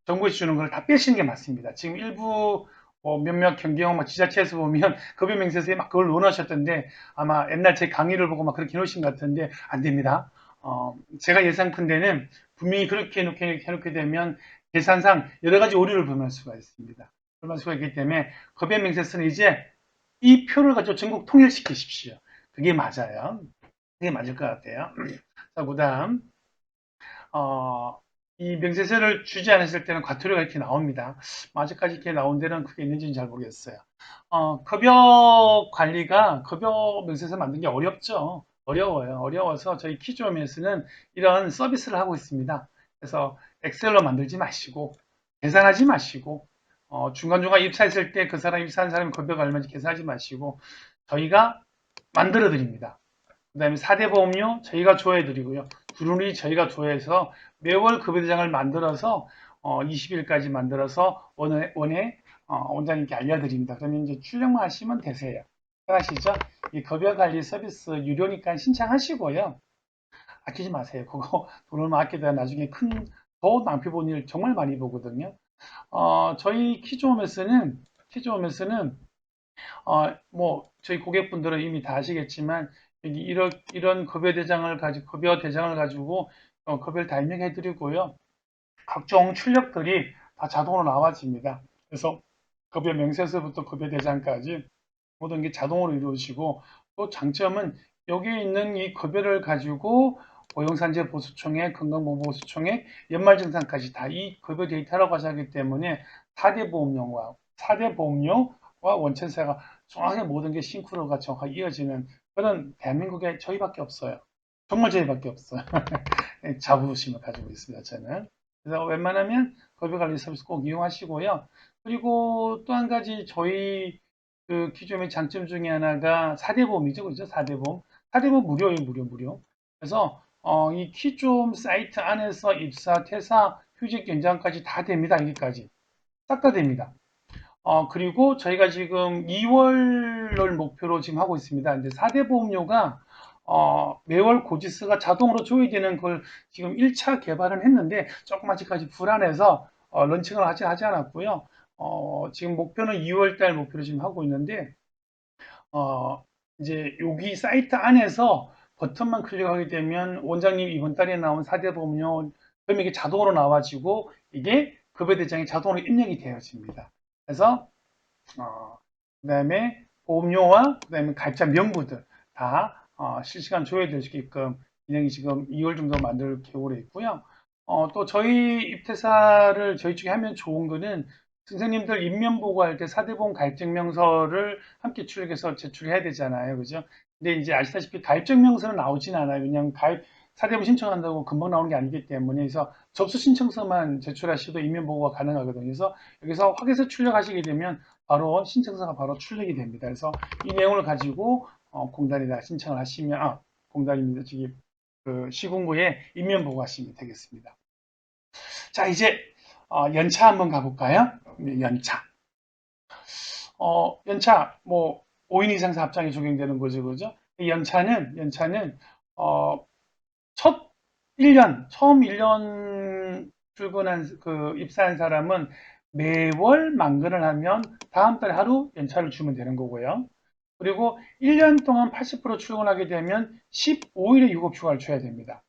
정부에서 주는 걸 다 빼시는 게 맞습니다. 지금 일부 몇몇 경기형 막 지자체에서 보면 급여명세서에 막 그걸 넣어놓으셨던데, 아마 옛날 제 강의를 보고 막 그렇게 해놓으신 것 같은데 안 됩니다. 제가 예상컨대는 분명히 그렇게 해놓게 되면 계산상 여러 가지 오류를 범할 수가 있습니다. 범할 수가 있기 때문에 급여명세서는 이제 이 표를 가지고 전국 통일시키십시오. 그게 맞아요. 그게 맞을 것 같아요. 자, 그 다음, 어, 이 명세서를 주지 않았을 때는 과태료가 이렇게 나옵니다. 아직까지 이렇게 나온 데는 그게 있는지는 잘 모르겠어요. 급여 관리가, 급여 명세서 만든 게 어렵죠. 어려워요. 어려워서 저희 키즈홈에서는 이런 서비스를 하고 있습니다. 그래서 엑셀로 만들지 마시고, 계산하지 마시고, 중간중간 입사했을 때 그 사람 입사한 사람이 급여가 얼마인지 계산하지 마시고, 저희가 만들어 드립니다. 그 다음에 4대 보험료 저희가 조회해드리고요. 두루리 저희가 조회해서 매월 급여대장을 만들어서 20일까지 만들어서 원에 원장님께 알려드립니다. 그러면 이제 출력만 하시면 되세요. 아시죠? 이 급여관리 서비스 유료니까 신청하시고요. 아끼지 마세요. 그거 돈을 아끼다가 나중에 더 낭비 보는 일 정말 많이 보거든요. 저희 키즈홈에서는 저희 고객분들은 이미 다 아시겠지만, 여기 이런 급여 대장을 가지고, 급여를 다 입력해 드리고요. 각종 출력들이 다 자동으로 나와집니다. 그래서 급여 명세서부터 급여 대장까지 모든 게 자동으로 이루어지고, 또 장점은 여기에 있는 이 급여를 가지고 고용산재 보수총회, 건강보험보수총회, 연말정산까지 다 이 급여 데이터라고 하기 때문에 4대 보험료와 원천세가 정확하게 모든 게 싱크로가 정확하게 이어지는 그런 대한민국에 저희밖에 없어요. 정말 저희밖에 없어요. 자부심을 가지고 있습니다, 저는. 그래서 웬만하면 급여관리 서비스 꼭 이용하시고요. 그리고 또 한 가지 저희 그 기존의 장점 중에 하나가 4대 보험이죠. 그죠? 4대 보험. 4대 보험 무료예요, 무료. 그래서 이 키좀 사이트 안에서 입사, 퇴사, 휴직 연장까지 다 됩니다. 여기까지. 싹 다 됩니다. 그리고 저희가 지금 2월을 목표로 지금 하고 있습니다. 이제 4대 보험료가 매월 고지서가 자동으로 조회되는 걸 지금 1차 개발은 했는데 조금 아직까지 불안해서 런칭을 하지 않았고요. 지금 목표는 2월 달 목표로 지금 하고 있는데, 어, 이제 여기 사이트 안에서 버튼만 클릭하게 되면 원장님 이번 달에 나온 4대 보험료 금액이 자동으로 나와지고 이게 급여대장이 자동으로 입력이 되어집니다. 그래서 그다음에 보험료와 그다음에 가입자 명부들 다 실시간 조회될 수 있게끔 진행이 지금 2월 정도 만들 계획으로 있고요. 또 저희 입퇴사를 저희 쪽에 하면 좋은 거는 선생님들 인면 보고할 때 4대 보험 가입증명서를 함께 출력해서 제출해야 되잖아요. 그죠? 근데 이제 아시다시피 가입증명서는 나오진 않아요. 왜냐하면 4대 보험 신청한다고 금방 나오는 게 아니기 때문에. 그래서 접수 신청서만 제출하셔도 인면 보고가 가능하거든요. 그래서 여기서 확인서 출력하시게 되면 바로 신청서가 바로 출력이 됩니다. 그래서 이 내용을 가지고 공단에다 신청을 하시면, 공단입니다. 저기 그 시군구에 인면 보고하시면 되겠습니다. 자, 이제 연차 한번 가볼까요? 네, 연차. 연차 뭐 5인 이상 사업장에 적용되는 거죠, 그죠? 연차는 첫 1년, 처음 1년 출근한 입사한 사람은 매월 만기를 하면 다음 달에 하루 연차를 주면 되는 거고요. 그리고 1년 동안 80% 출근하게 되면 15일의 유급 휴가를 줘야 됩니다.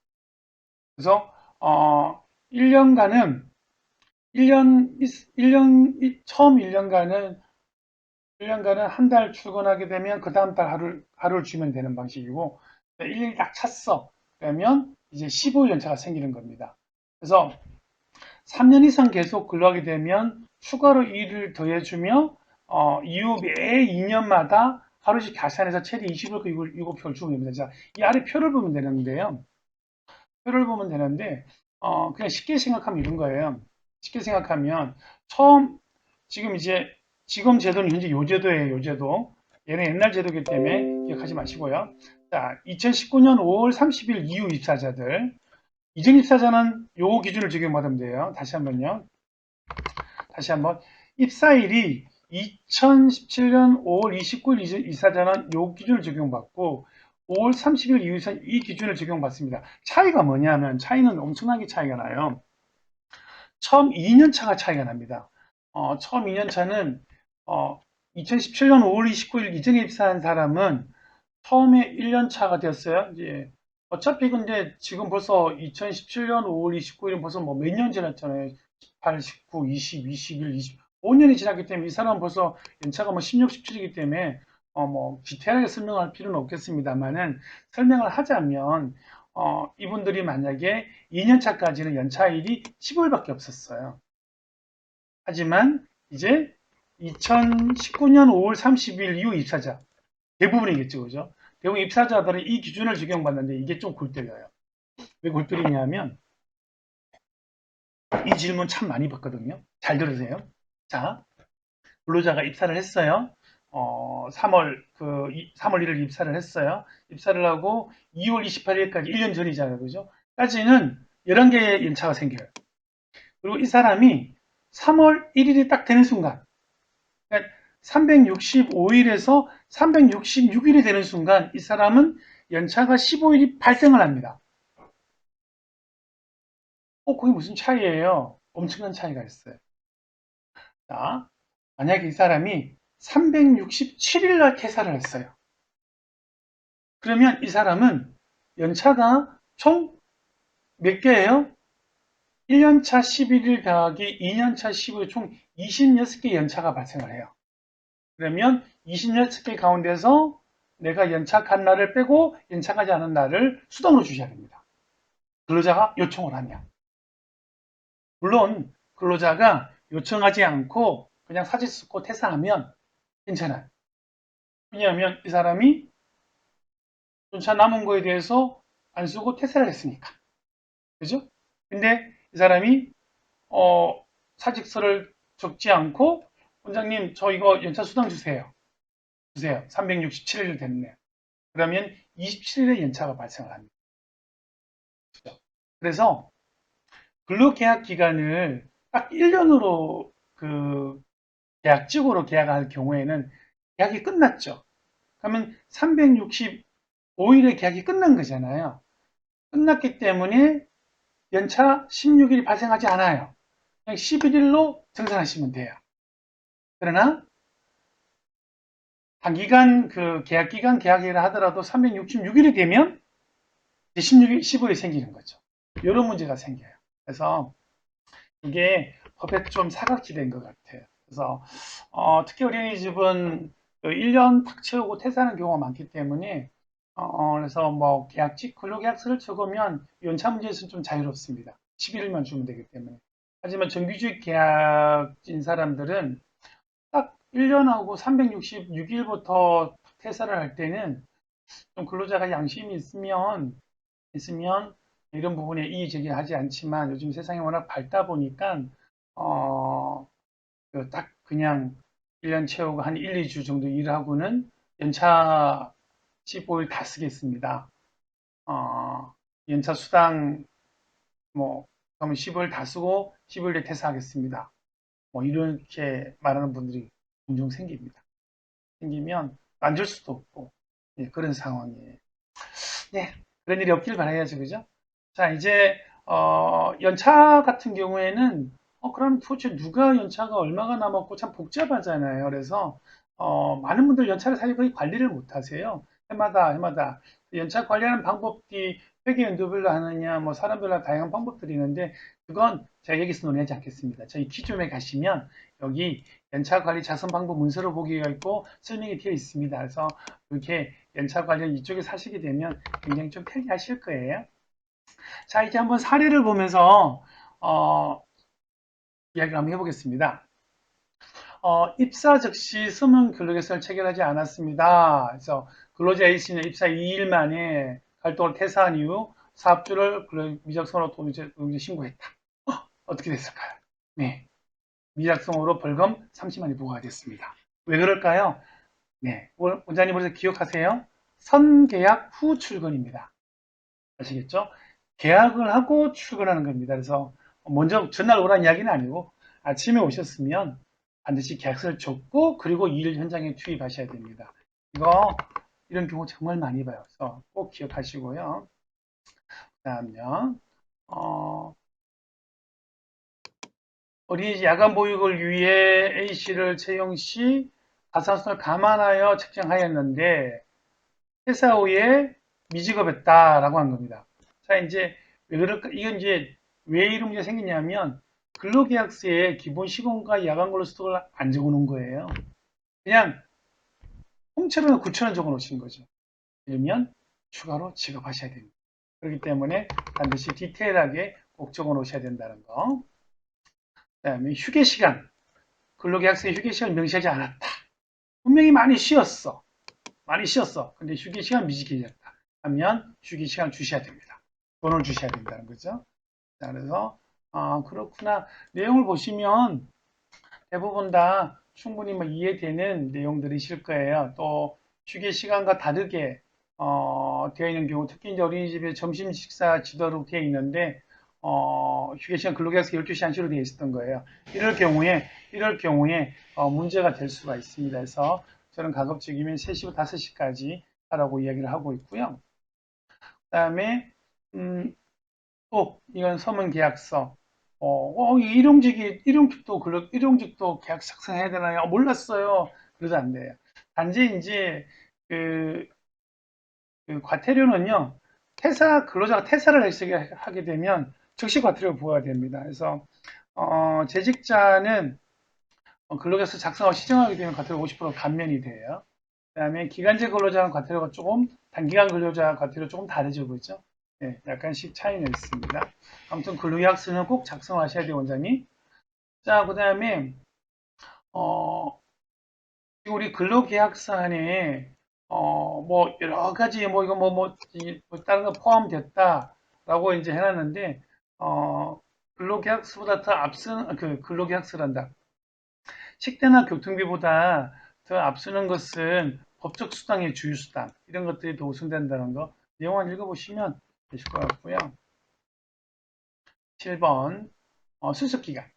그래서 1년간은 처음 1년간은 한 달 출근하게 되면 그 다음 달 하루를 주면 되는 방식이고 1년이 딱 찼어. 그러면 이제 15일 연차가 생기는 겁니다. 그래서 3년 이상 계속 근로하게 되면 추가로 일을 더해주며 이후 매 2년마다 하루씩 가산해서 최대 20일 유급휴가를 주면 됩니다. 자, 이 아래 표를 보면 되는데요. 표를 보면 되는데 그냥 쉽게 생각하면 이런 거예요. 쉽게 생각하면 처음 지금 이제 지금 제도는 현재 요제도예요. 요제도. 얘는 옛날 제도이기 때문에 기억하지 마시고요. 자, 2019년 5월 30일 이후 입사자들 이전 입사자는 요 기준을 적용받으면 돼요. 다시 한번요. 다시 한번 입사일이 2017년 5월 29일 이전 입사자는 요 기준을 적용받고 5월 30일 이후 이 기준을 적용받습니다. 차이가 뭐냐면 차이는 엄청나게 차이가 나요. 처음 2년 차가 차이가 납니다. 처음 2년 차는 2017년 5월 29일 이전에 입사한 사람은 처음에 1년 차가 되었어요. 이제 어차피 근데 지금 벌써 2017년 5월 29일은 벌써 뭐 몇 년 지났잖아요. 18, 19, 20, 21, 20, 5년이 지났기 때문에 이 사람은 벌써 연차가 뭐 16, 17이기 때문에 뭐 디테일하게 설명할 필요는 없겠습니다만은 설명을 하자면 이분들이 만약에 2년 차까지는 연차일이 15일밖에 없었어요. 하지만 이제 2019년 5월 30일 이후 입사자 대부분이겠죠, 그죠? 대부분 입사자들은 이 기준을 적용받는데 이게 좀 골 때려요. 왜 골 때리냐면 이 질문 참 많이 받거든요. 잘 들으세요. 자, 근로자가 입사를 했어요. 3월 1일 입사를 했어요. 입사를 하고 2월 28일까지 1년 전이잖아요, 그죠? 까지는 11개의 연차가 생겨요. 그리고 이 사람이 3월 1일이 딱 되는 순간, 그러니까 365일에서 366일이 되는 순간 이 사람은 연차가 15일이 발생을 합니다. 그게 무슨 차이예요? 엄청난 차이가 있어요. 자, 만약에 이 사람이 367일 날 퇴사를 했어요. 그러면 이 사람은 연차가 총 몇 개예요? 1년차 11일 더하기 2년차 15일 총 26개 연차가 발생을 해요. 그러면 26개 가운데서 내가 연차간 날을 빼고 연차가지 않은 날을 수당으로 주셔야 됩니다. 근로자가 요청을 하면. 물론 근로자가 요청하지 않고 그냥 사직 쓰고 퇴사하면 괜찮아요. 왜냐하면 이 사람이 연차 남은 거에 대해서 안 쓰고 퇴사를 했으니까. 그죠? 근데 이 사람이 사직서를 적지 않고 원장님 저 이거 연차 수당 주세요. 주세요. 367일 됐네요. 그러면 27일에 연차가 발생을 합니다. 그죠? 그래서 근로계약 기간을 딱 1년으로 계약직으로 계약할 경우에는 계약이 끝났죠. 그러면 365일의 계약이 끝난 거잖아요. 끝났기 때문에 연차 16일이 발생하지 않아요. 그냥 11일로 정산하시면 돼요. 그러나 단기간 계약기간 계약이라 하더라도 366일이 되면 16일, 15일이 생기는 거죠. 이런 문제가 생겨요. 그래서 이게 법에 좀 사각지대인 것 같아요. 그래서 특히 어린이집은 1년 탁 채우고 퇴사하는 경우가 많기 때문에 그래서 뭐 계약직 근로계약서를 적으면 연차 문제에서는 좀 자유롭습니다. 11일만 주면 되기 때문에. 하지만 정규직 계약진 사람들은 딱 1년하고 366일부터 퇴사를 할 때는 좀 근로자가 양심이 있으면 이런 부분에 이의 제기하지 않지만 요즘 세상이 워낙 밝다 보니까 어, 딱 그냥 1년 채우고 한 1, 2주 정도 일하고는 연차 15일 다 쓰겠습니다. 연차 수당 뭐 그러면 15일 다 쓰고 15일에 퇴사하겠습니다. 뭐 이렇게 말하는 분들이 종종 생깁니다. 생기면 안 줄 수도 없고 그런 상황이에요. 네, 그런 일이 없길 바라야죠, 그죠? 자, 이제 연차 같은 경우에는 그럼 도대체 누가 연차가 얼마가 남았고 참 복잡하잖아요. 그래서 많은 분들 연차를 사실 거의 관리를 못 하세요. 해마다 연차 관리하는 방법이 회계 연도별로 하느냐, 뭐 사람별로 다양한 방법들이 있는데 그건 제가 여기서 논의하지 않겠습니다. 저희 키움에 가시면 여기 연차 관리 작성 방법 문서를 보기가 있고 설명이 되어 있습니다. 그래서 이렇게 연차 관련 이쪽에 사시게 되면 굉장히 좀 편리하실 거예요. 자, 이제 한번 사례를 보면서 어, 이야기를 한번 해보겠습니다. 입사 즉시 서면 근로계약서를 체결하지 않았습니다. 그래서 근로자 A씨는 입사 2일 만에 활동을 퇴사한 이후 사업주를 미적성으로 동의제 신고했다. 어떻게 됐을까요? 네, 미작성으로 벌금 30만이 부과가 됐습니다. 왜 그럴까요? 네, 원장님 벌써 기억하세요? 선계약 후 출근입니다. 아시겠죠? 계약을 하고 출근하는 겁니다. 그래서 먼저 전날 오라는 이야기는 아니고 아침에 오셨으면 반드시 계약서를 줬고 그리고 일 현장에 투입하셔야 됩니다. 이런 경우 정말 많이 봐요. 그래서 꼭 기억하시고요. 그다음요. 어, 어린이집 야간 보육을 위해 A씨를 채용 시 가사순을 감안하여 책정하였는데 퇴사 후에 미직업했다라고 한 겁니다. 자, 이제 왜 그럴까? 이건 이제 왜 이런 문제가 생기냐면 근로계약서에 기본 시간과 야간 근로 수당을 안 적어놓은 거예요. 그냥 통째로 9,000원 적어놓으신 거죠. 그러면 추가로 지급하셔야 됩니다. 그렇기 때문에 반드시 디테일하게 꼭 적어놓으셔야 된다는 거. 그다음에 휴게 시간, 근로계약서에 휴게 시간을 명시하지 않았다. 분명히 많이 쉬었어. 많이 쉬었어. 근데 휴게 시간 미지근이었다 하면 휴게 시간 주셔야 됩니다. 돈을 주셔야 된다는 거죠. 자, 그래서 그렇구나. 내용을 보시면 대부분 다 충분히 뭐 이해되는 내용들이실 거예요. 또 휴게 시간과 다르게 되어 있는 경우, 특히 이제 어린이집에 점심 식사 지도로 되어 있는데 휴게 시간 근로계약서 12시 안시로 되어 있었던 거예요. 이럴 경우에 문제가 될 수가 있습니다. 그래서 저는 가급적이면 3시부터 5시까지 하라고 이야기를 하고 있고요. 그다음에 또 이건 서문 계약서. 일용직도 계약 작성해야 되나요? 몰랐어요. 그래도 안 돼요. 단지 이제 그, 그 과태료는요. 근로자가 퇴사를 하게 되면 즉시 과태료 부과가 됩니다. 그래서 재직자는 근로계약서 작성하고 시정하게 되면 과태료 50% 감면이 돼요. 그다음에 기간제 근로자는 과태료가 조금, 단기간 근로자 과태료 조금 다르죠, 그죠? 네, 약간씩 차이는 있습니다. 아무튼 근로계약서는 꼭 작성하셔야 돼요, 원장님. 자, 그다음에 어, 우리 근로계약서 안에 뭐 여러 가지 뭐 이거 뭐 다른 거 포함됐다라고 이제 해놨는데 근로계약서보다 더 앞선 그 근로계약서란다. 식대나 교통비보다 더 앞서는 것은 법적 수당의 주휴수당 이런 것들이 더 우선된다는 거 내용을 읽어보시면 되실 것 같고요. 7번 수습기간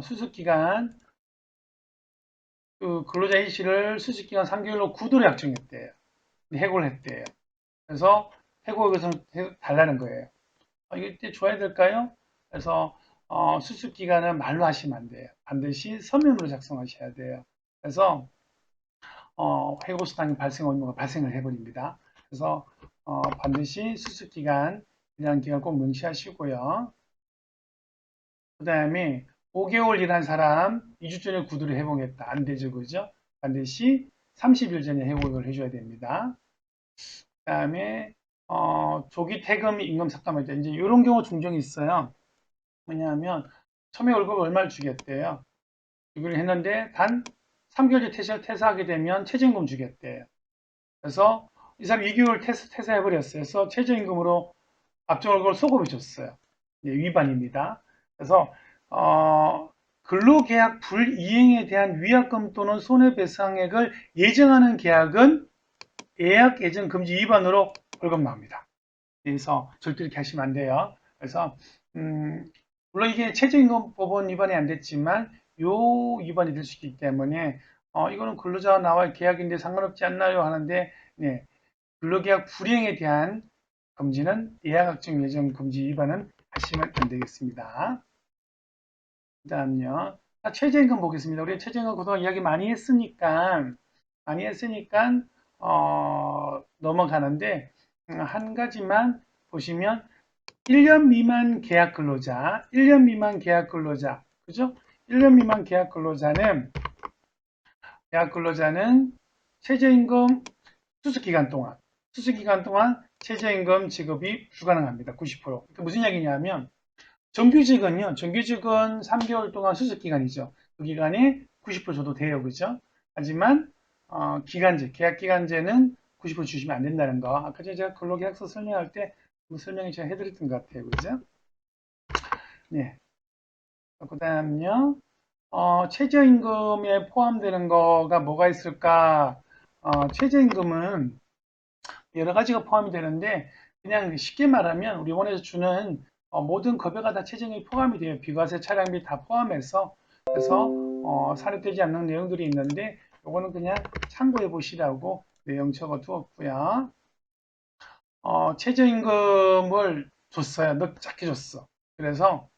수습기간 그 근로자 A씨를 수습기간 3개월로 구도로 약정했대요. 해고를 했대요. 그래서 해고 의견서 달라는 거예요. 이때 줘야 될까요? 그래서 수습기간은 말로 하시면 안 돼요. 반드시 서면으로 작성하셔야 돼요. 그래서 해고수당이 발생 의무가 발생을 해버립니다. 그래서 반드시 수습기간이라는 기간 꼭 명시하시고요. 그 다음에 5개월 일한 사람 2주 전에 구두를 해보겠다. 안 되죠, 그죠? 반드시 30일 전에 해고를 해줘야 됩니다. 그 다음에 조기 퇴금 임금 삭감할 때 이제 이런 경우 종종 있어요. 왜냐하면 처음에 월급 얼마를 주겠대요. 이걸 했는데 단 3개월 뒤에 퇴사하게 되면 최저임금 주겠대요. 그래서 이 사람 2개월 퇴사해버렸어요. 그래서 최저임금으로 앞전 월급을 소급해 줬어요. 위반입니다. 그래서 근로계약 불이행에 대한 위약금 또는 손해배상액을 예정하는 계약은 예약 예정 금지 위반으로 벌금 나옵니다. 그래서 절대 이렇게 하시면 안 돼요. 그래서 물론 이게 최저임금법은 위반이 안 됐지만 요 위반이 될 수 있기 때문에 이거는 근로자와 나와의 계약인데 상관없지 않나요? 하는데 네, 근로계약 불이행에 대한 금지는 예약학증 예정 금지 위반은 하시면 안 되겠습니다. 그다음요. 최저임금 보겠습니다. 우리 최저임금 그동안 이야기 많이 했으니까 넘어가는데 한 가지만 보시면 1년 미만 계약 근로자, 1년 미만 계약 근로자, 그죠? 1년 미만 계약 근로자는 최저임금 수습기간 동안 최저임금 지급이 불가능합니다. 90%. 그러니까 무슨 얘기냐면 정규직은 3개월 동안 수습기간이죠. 그 기간에 90% 줘도 돼요. 그죠? 하지만 계약기간제는 90% 주시면 안 된다는 거. 아까 제가 근로계약서 설명할 때 설명이 제가 해드렸던 것 같아요. 그죠? 네. 그 다음요. 최저임금에 포함되는 거가 뭐가 있을까? 최저임금은 여러 가지가 포함이 되는데 그냥 쉽게 말하면 우리 원에서 주는 모든 급여가 다 최저임금이 포함이 돼요. 비과세, 차량비 다 포함해서. 그래서 산입되지 않는 내용들이 있는데 요거는 그냥 참고해 보시라고 내용 적어 두었고요. 최저임금을 줬어요. 너 작게 줬어. 그래서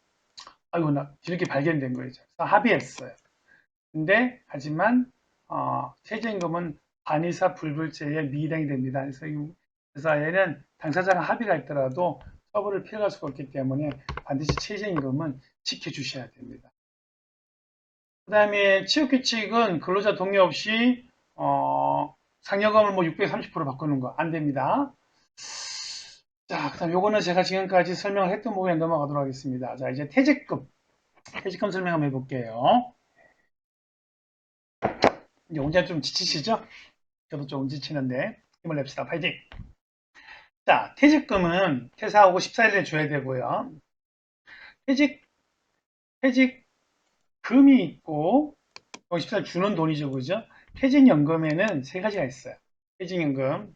아이고 나 이렇게 발견된 거예요. 그래서 합의했어요. 근데 하지만 최저임금은 반의사 불불제에 미행이 됩니다. 그래서 얘는 당사자가 합의가 있더라도 처벌을 피해갈 수가 없기 때문에 반드시 최저임금은 지켜주셔야 됩니다. 그 다음에 취업규칙은 근로자 동의 없이 상여금을 뭐 630% 바꾸는 거 안 됩니다. 자, 그다음 요거는 제가 지금까지 설명을 했던 부분에 넘어가도록 하겠습니다. 자, 이제 퇴직금 설명 한번 해볼게요. 이제 혼자 좀 지치시죠? 저도 좀 지치는데 힘을 냅시다. 파이팅! 자, 퇴직금은 퇴사하고 14일 내에 줘야 되고요. 퇴직, 퇴직금이 있고 14일 주는 돈이죠. 그죠? 퇴직연금에는 세 가지가 있어요. 퇴직연금,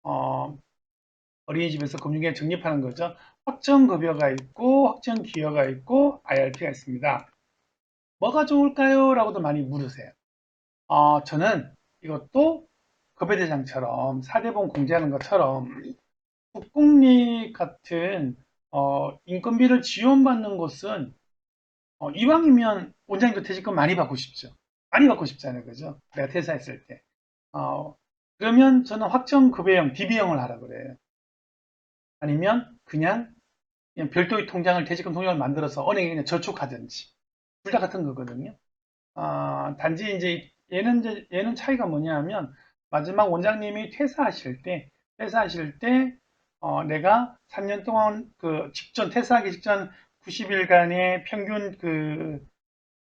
어, 어린이집에서 금융에 적립하는 거죠. 확정급여가 있고 확정기여가 있고 IRP가 있습니다. 뭐가 좋을까요? 라고도 많이 물으세요. 저는 이것도 급여대장처럼 사대보험 공제하는 것처럼 국공립 같은 인건비를 지원받는 곳은 이왕이면 원장님도 퇴직금 많이 받고 싶죠. 많이 받고 싶잖아요. 그죠? 내가 퇴사했을 때. 어, 그러면 저는 확정급여형, DB형을 하라 그래요. 아니면 그냥 별도의 통장을, 퇴직금 통장을 만들어서 은행에 그냥 저축하든지. 둘 다 같은 거거든요. 단지 얘는 차이가 뭐냐 하면 마지막 원장님이 퇴사하실 때 내가 3년 동안 퇴사하기 직전 90일간의 평균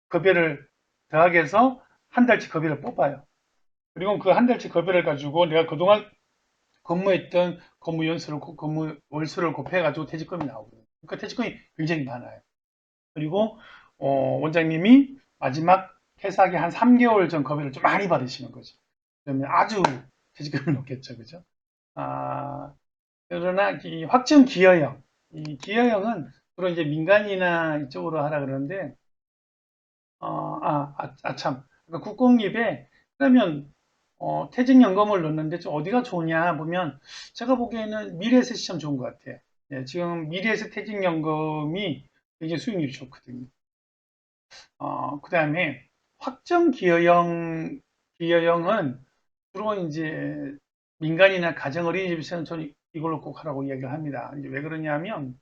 급여를 더하게서 한 달치 급여를 뽑아요. 그리고 그 한 달치 급여를 가지고 내가 그동안 근무했던 근무 월수를 곱해가지고 퇴직금이 나오거든요. 그러니까 퇴직금이 굉장히 많아요. 그리고 원장님이 마지막 퇴사하기 한 3개월 전 급여를 좀 많이 받으시는 거죠. 그러면 아주 퇴직금이 높겠죠, 그죠? 아, 그러나 이 확정 기여형, 이 기여형은 주로 이제 민간이나 이쪽으로 하라 그러는데, 참. 그러니까 국공립에 그러면 퇴직연금을 넣는데 좀 어디가 좋냐 보면 제가 보기에는 미래에셋이 참 좋은 것 같아요. 예, 지금 미래에셋 퇴직연금이 굉장히 수익률이 좋거든요. 그 다음에 확정 기여형은 주로 이제 민간이나 가정 어린이집에서는 저는 이걸로 꼭 하라고 이야기를 합니다. 이제 왜 그러냐면,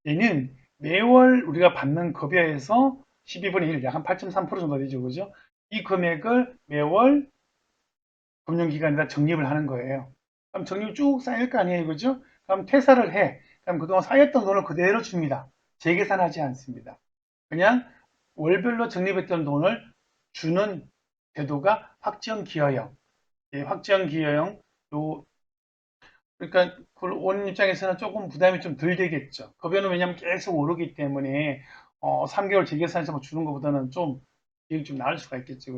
얘는 매월 우리가 받는 급여에서 12분의 1, 약 한 8.3% 정도 되죠. 그죠? 이 금액을 매월 금융기관에다 적립을 하는 거예요. 그럼 적립이 쭉 쌓일 거 아니에요. 그죠? 그럼 퇴사를 해. 그럼 그동안 쌓였던 돈을 그대로 줍니다. 재계산하지 않습니다. 그냥 월별로 적립했던 돈을 주는 제도가 확정기여형. 예, 확정기여형. 그러니까 원 입장에서는 조금 부담이 좀 덜 되겠죠. 급여는 왜냐하면 계속 오르기 때문에 3개월 재계산해서 뭐 주는 것보다는 좀 비용이 좀 나을 수가 있겠죠.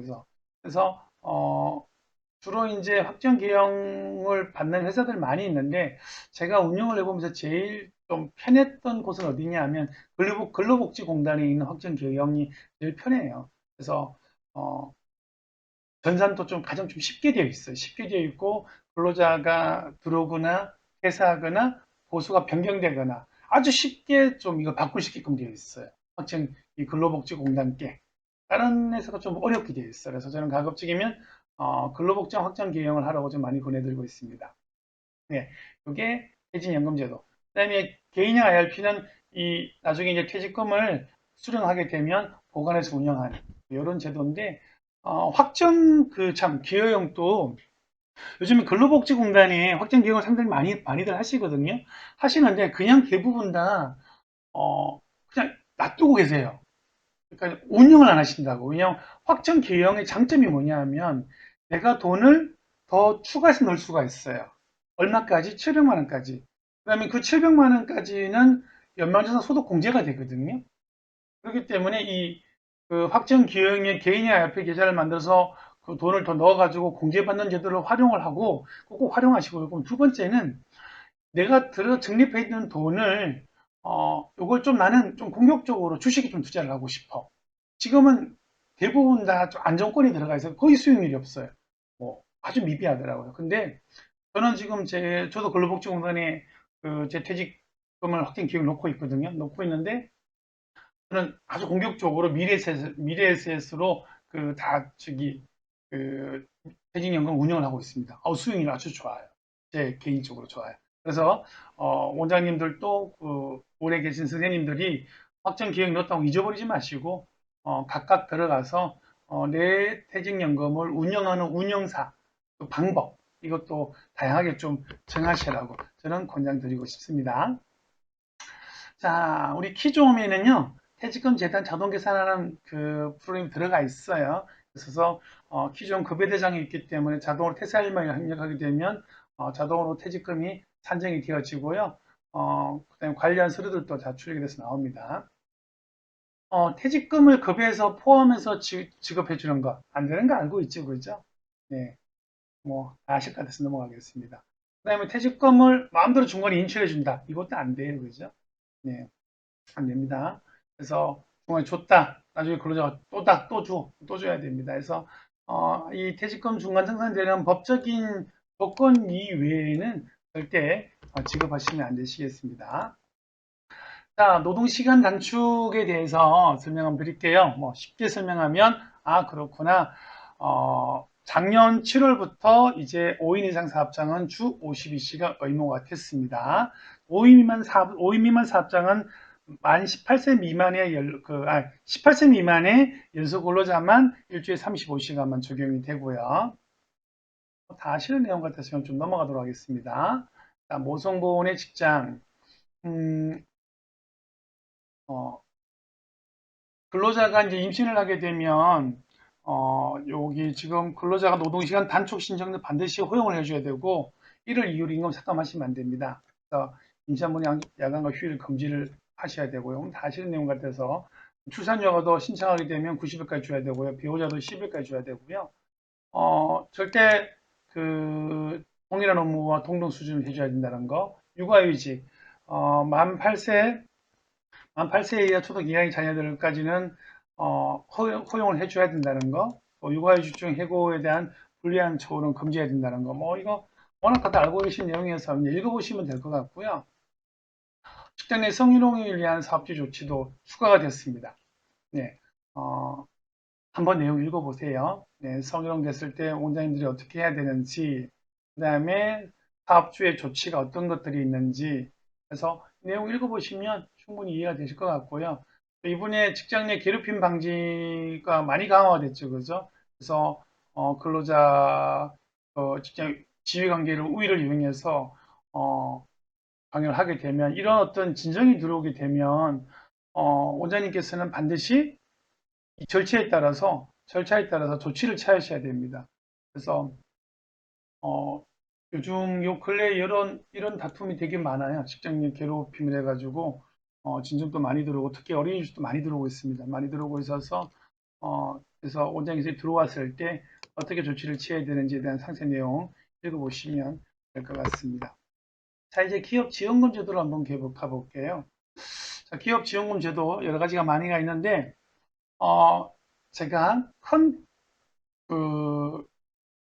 그래서 주로 이제 확정 기형을 받는 회사들 많이 있는데 제가 운영을 해보면서 제일 좀 편했던 곳은 어디냐 하면 근로복지공단에 있는 확정 기형이 제일 편해요. 그래서 어, 전산도 좀 가장 좀 쉽게 되어 있어요. 쉽게 되어 있고 근로자가 들어오거나 퇴사하거나 보수가 변경되거나 아주 쉽게 좀 이거 바꿀 수 있게끔 되어 있어요. 확정 이 근로복지공단께 다른 회사가 좀 어렵게 되어 있어요. 그래서 저는 가급적이면 근로복지원 확정 개정을 하라고 좀 많이 권해드리고 있습니다. 네, 이게 퇴직연금제도. 그다음에 개인형 IRP는 이 나중에 이제 퇴직금을 수령하게 되면 보관해서 운영하는 이런 제도인데 확정 그 참 기여형도 요즘에 근로복지공단이 확정 기여를 상당히 많이들 하시거든요. 하시는데 그냥 대부분 다 그냥 놔두고 계세요. 그러니까 운영을 안 하신다고. 왜냐하면 확정 기형의 장점이 뭐냐면 내가 돈을 더 추가해서 넣을 수가 있어요. 얼마까지? 700만 원까지. 그러면 그 700만 원까지는 연말정산 소득 공제가 되거든요. 그렇기 때문에 그 확정 기형의 개인의 IRP 계좌를 만들어서 그 돈을 더 넣어가지고 공제받는 제도를 활용을 하고 꼭 활용하시고요. 그럼 두 번째는 내가 들어 적립해 있는 돈을 요걸 좀 나는 좀 공격적으로 주식에 좀 투자를 하고 싶어. 지금은 대부분 다 좀 안정권이 들어가 있어서 거의 수익률이 없어요. 뭐 아주 미비하더라고요. 근데 저는 지금 저도 근로복지공단에 제 퇴직금을 확정 기획 놓고 있거든요. 놓고 있는데 저는 아주 공격적으로 미래에셋으로 그 퇴직연금 운영을 하고 있습니다. 수익률이 아주 좋아요. 제 개인적으로 좋아요. 그래서 원장님들도 오래 계신 선생님들이 확정 기획 넣었다고 잊어버리지 마시고 각각 들어가서 내 퇴직연금을 운영하는 운영사 그 방법 이것도 다양하게 좀 정하시라고 저는 권장드리고 싶습니다. 자, 우리 키조홈에는요, 퇴직금 재단 자동 계산하는 그 프로그램이 들어가 있어요. 그래서 키조홈 급여대장이 있기 때문에 자동으로 퇴사일만 입력하게 되면 자동으로 퇴직금이 산정이 되어지고요. 그다음에 관련 서류들도 다 출력이 돼서 나옵니다. 퇴직금을 급여에서 포함해서 지급해 주는 거 안 되는 거 알고 있죠, 그죠? 네, 뭐 아실 것 같아서 넘어가겠습니다. 그다음에 퇴직금을 마음대로 중간에 인출해 준다. 이것도 안 돼요, 그죠? 네. 안 됩니다. 그래서 중간에 줬다. 나중에 근로자가 또 줘야 됩니다. 그래서 이 퇴직금 중간 생산되는 법적인 조건 이외에는 절대 지급하시면 안 되시겠습니다. 자, 노동시간 단축에 대해서 설명 한번 드릴게요. 뭐 쉽게 설명하면 그렇구나. 작년 7월부터 이제 5인 이상 사업장은 주 52시간 의무가 됐습니다. 5인 미만 사업장은 만 18세 미만의 18세 미만의 연속 근로자만 일주일에 35시간만 적용이 되고요. 다 아시는 내용 같아서 좀 넘어가도록 하겠습니다. 자, 모성보건의 직장. 음, 어, 근로자가 이제 임신을 하게 되면 여기 지금 근로자가 노동시간 단축 신청을 반드시 허용을 해줘야 되고 이를 이유로 임금 삭감하시면 안 됩니다. 그래서 임산부 야간과 휴일 금지를 하셔야 되고요. 다 아시는 내용 같아서 출산휴가도 신청하게 되면 90일까지 줘야 되고요. 배우자도 10일까지 줘야 되고요. 절대 동일한 업무와 동등 수준을 해줘야 된다는 거. 육아휴직 만 8세 만 8세 이하 초등 이하의 자녀들까지는 허용을 해줘야 된다는 거, 또 육아휴직 중 해고에 대한 불리한 처우는 금지해야 된다는 거, 뭐 이거 워낙 다들 알고 계신 내용이어서 읽어보시면 될 것 같고요. 직장 내 성희롱을 위한 사업주 조치도 추가가 됐습니다. 네, 한번 내용 읽어보세요. 네, 성희롱 됐을 때 원장님들이 어떻게 해야 되는지, 그 다음에 사업주의 조치가 어떤 것들이 있는지, 그래서 내용 읽어보시면 충분히 이해가 되실 것 같고요. 이번에 직장 내 괴롭힘 방지가 많이 강화됐죠, 그죠? 그래서 근로자 직장 지휘관계를 우위를 이용해서 강요를 하게 되면 이런 어떤 진정이 들어오게 되면 원장님께서는 반드시 이 절차에 따라서 조치를 취하셔야 됩니다. 그래서 어, 요즘 요 근래 이런 다툼이 되게 많아요. 직장 내 괴롭힘을 해가지고 진정도 많이 들어오고 특히 어린이집도 많이 들어오고 있습니다. 많이 들어오고 있어서 그래서 원장님이 들어왔을 때 어떻게 조치를 취해야 되는지에 대한 상세 내용 읽어보시면 될 것 같습니다. 자, 이제 기업 지원금 제도를 한번 가볼게요. 자, 기업 지원금 제도 여러 가지가 많이가 있는데 제가 그,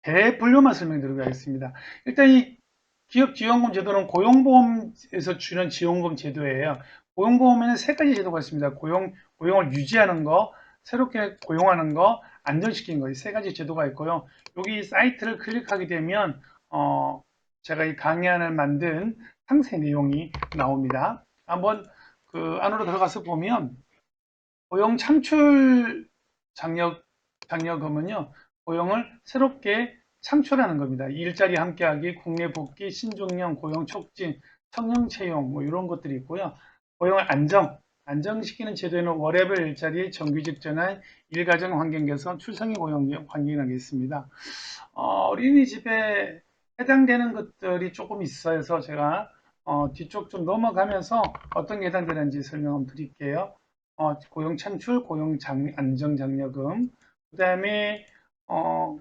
대분류만 설명드리겠습니다. 일단 이 기업 지원금 제도는 고용보험에서 주는 지원금 제도예요. 고용보험에는 세 가지 제도가 있습니다. 고용을 유지하는 거, 새롭게 고용하는 거, 안정시키는 거, 이 세 가지 제도가 있고요. 여기 사이트를 클릭하게 되면, 제가 이 강의안을 만든 상세 내용이 나옵니다. 한번 그 안으로 들어가서 보면, 고용 창출 장려금은요, 고용을 새롭게 창출하는 겁니다. 일자리 함께하기, 국내 복귀, 신종령, 고용 촉진, 청년 채용, 뭐 이런 것들이 있고요. 고용을 안정시키는 제도에는 월별 일자리, 정규직 전환, 일가정 환경 개선, 출생의 고용 환경이 있습니다. 어린이집에 해당되는 것들이 조금 있어서 제가 뒤쪽 좀 넘어가면서 어떤 게 해당되는지 설명 드릴게요. 고용 창출, 안정장려금, 그 다음에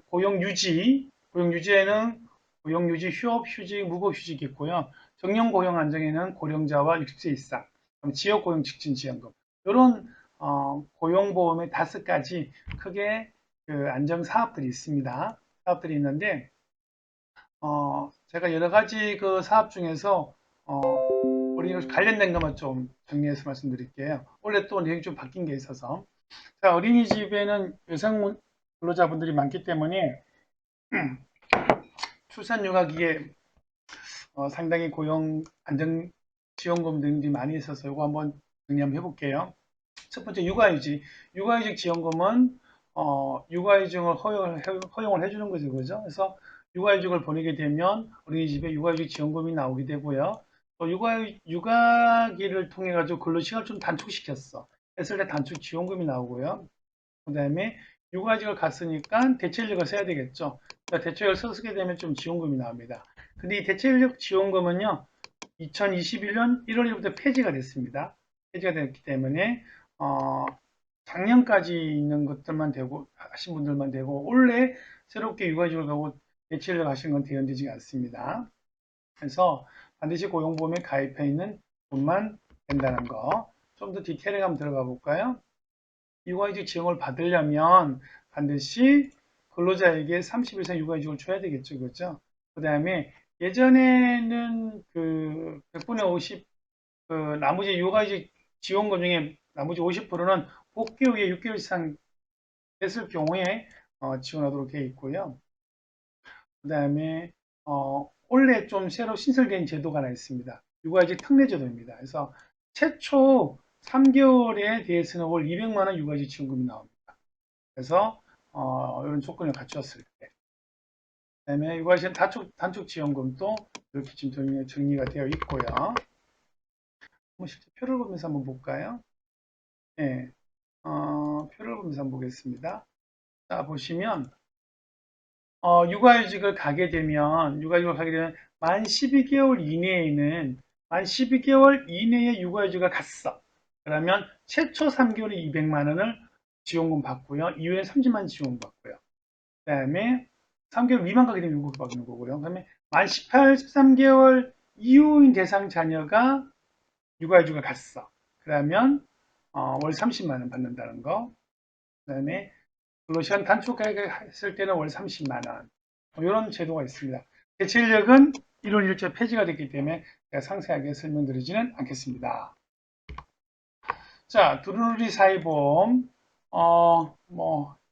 고용 유지에는 고용 유지, 휴업, 휴직, 무급 휴직이 있고요. 정년 고용 안정에는 고령자와 60세 이상, 지역 고용 직진 지원금 이런 고용보험의 5가지 크게 그 안정 사업들이 있습니다. 사업들이 있는데 제가 여러 가지 그 사업 중에서 우리 관련된 것만 좀 정리해서 말씀드릴게요. 원래 또 내용이 좀 바뀐 게 있어서. 자, 어린이집에는 여성 근로자분들이 많기 때문에 출산휴가기에 상당히 고용 안정 지원금 등들이 많이 있어서 이거 한번 정리 한번 해볼게요. 첫 번째 육아휴직. 육아휴직 지원금은 육아휴직을 허용을 해주는 거죠, 그죠? 그래서 육아휴직을 보내게 되면 어린이집에 육아휴직 지원금이 나오게 되고요. 또 육아기를 통해 가지고 근로시간을 좀 단축시켰어. 했을 때 단축 지원금이 나오고요. 그 다음에 육아휴직을 갔으니까 대체인력을 써야 되겠죠. 그러니까 대체인력을 쓰게 되면 좀 지원금이 나옵니다. 근데 이 대체인력 지원금은요, 2021년 1월 1일부터 폐지가 됐습니다. 폐지가 됐기 때문에 작년까지 있는 것들만 되고 하신 분들만 되고 올해 새롭게 육아휴직을 가고 대체를 하신 건 대연되지 않습니다. 그래서 반드시 고용보험에 가입해 있는 분만 된다는 거. 좀 더 디테일하게 한번 들어가 볼까요? 육아휴직 지원을 받으려면 반드시 근로자에게 30일 이상 육아휴직을 줘야 되겠죠. 그렇죠? 그 다음에 예전에는 그 100분의 50, 그 나머지 육아휴직 지원금 중에 나머지 50%는 복귀 후에 6개월 이상 됐을 경우에 지원하도록 되어 있고요. 그 다음에 올해 좀 새로 신설된 제도가 하나 있습니다. 육아휴직 특례제도입니다. 그래서 최초 3개월에 대해서는 월 200만 원 육아휴직 지원금이 나옵니다. 그래서 이런 조건을 갖추었을 때, 그다음에 육아휴직 단축 지원금도 이렇게 지금 정리가 되어 있고요. 한번 실제 표를 보면서 한번 볼까요? 네, 표를 보면서 한번 보겠습니다. 자, 보시면 육아휴직을 가게 되면 만 12개월 이내에는 만 12개월 이내에 육아휴직을 갔어. 그러면 최초 3개월에 200만 원을 지원금 받고요. 이후에 30만 원 지원금 받고요. 그 다음에 3개월 미만 가게 되면 요금 받는 거고요. 그 다음에 만 18, 13개월 이후인 대상 자녀가 육아휴직을 갔어. 그러면 월 30만 원 받는다는 거. 그 다음에 근로시간 단축했을 때는 월 30만 원. 이런 제도가 있습니다. 대체인력은 1월 1일자 폐지가 됐기 때문에 제가 상세하게 설명드리지는 않겠습니다. 자, 두루누리 사회보험,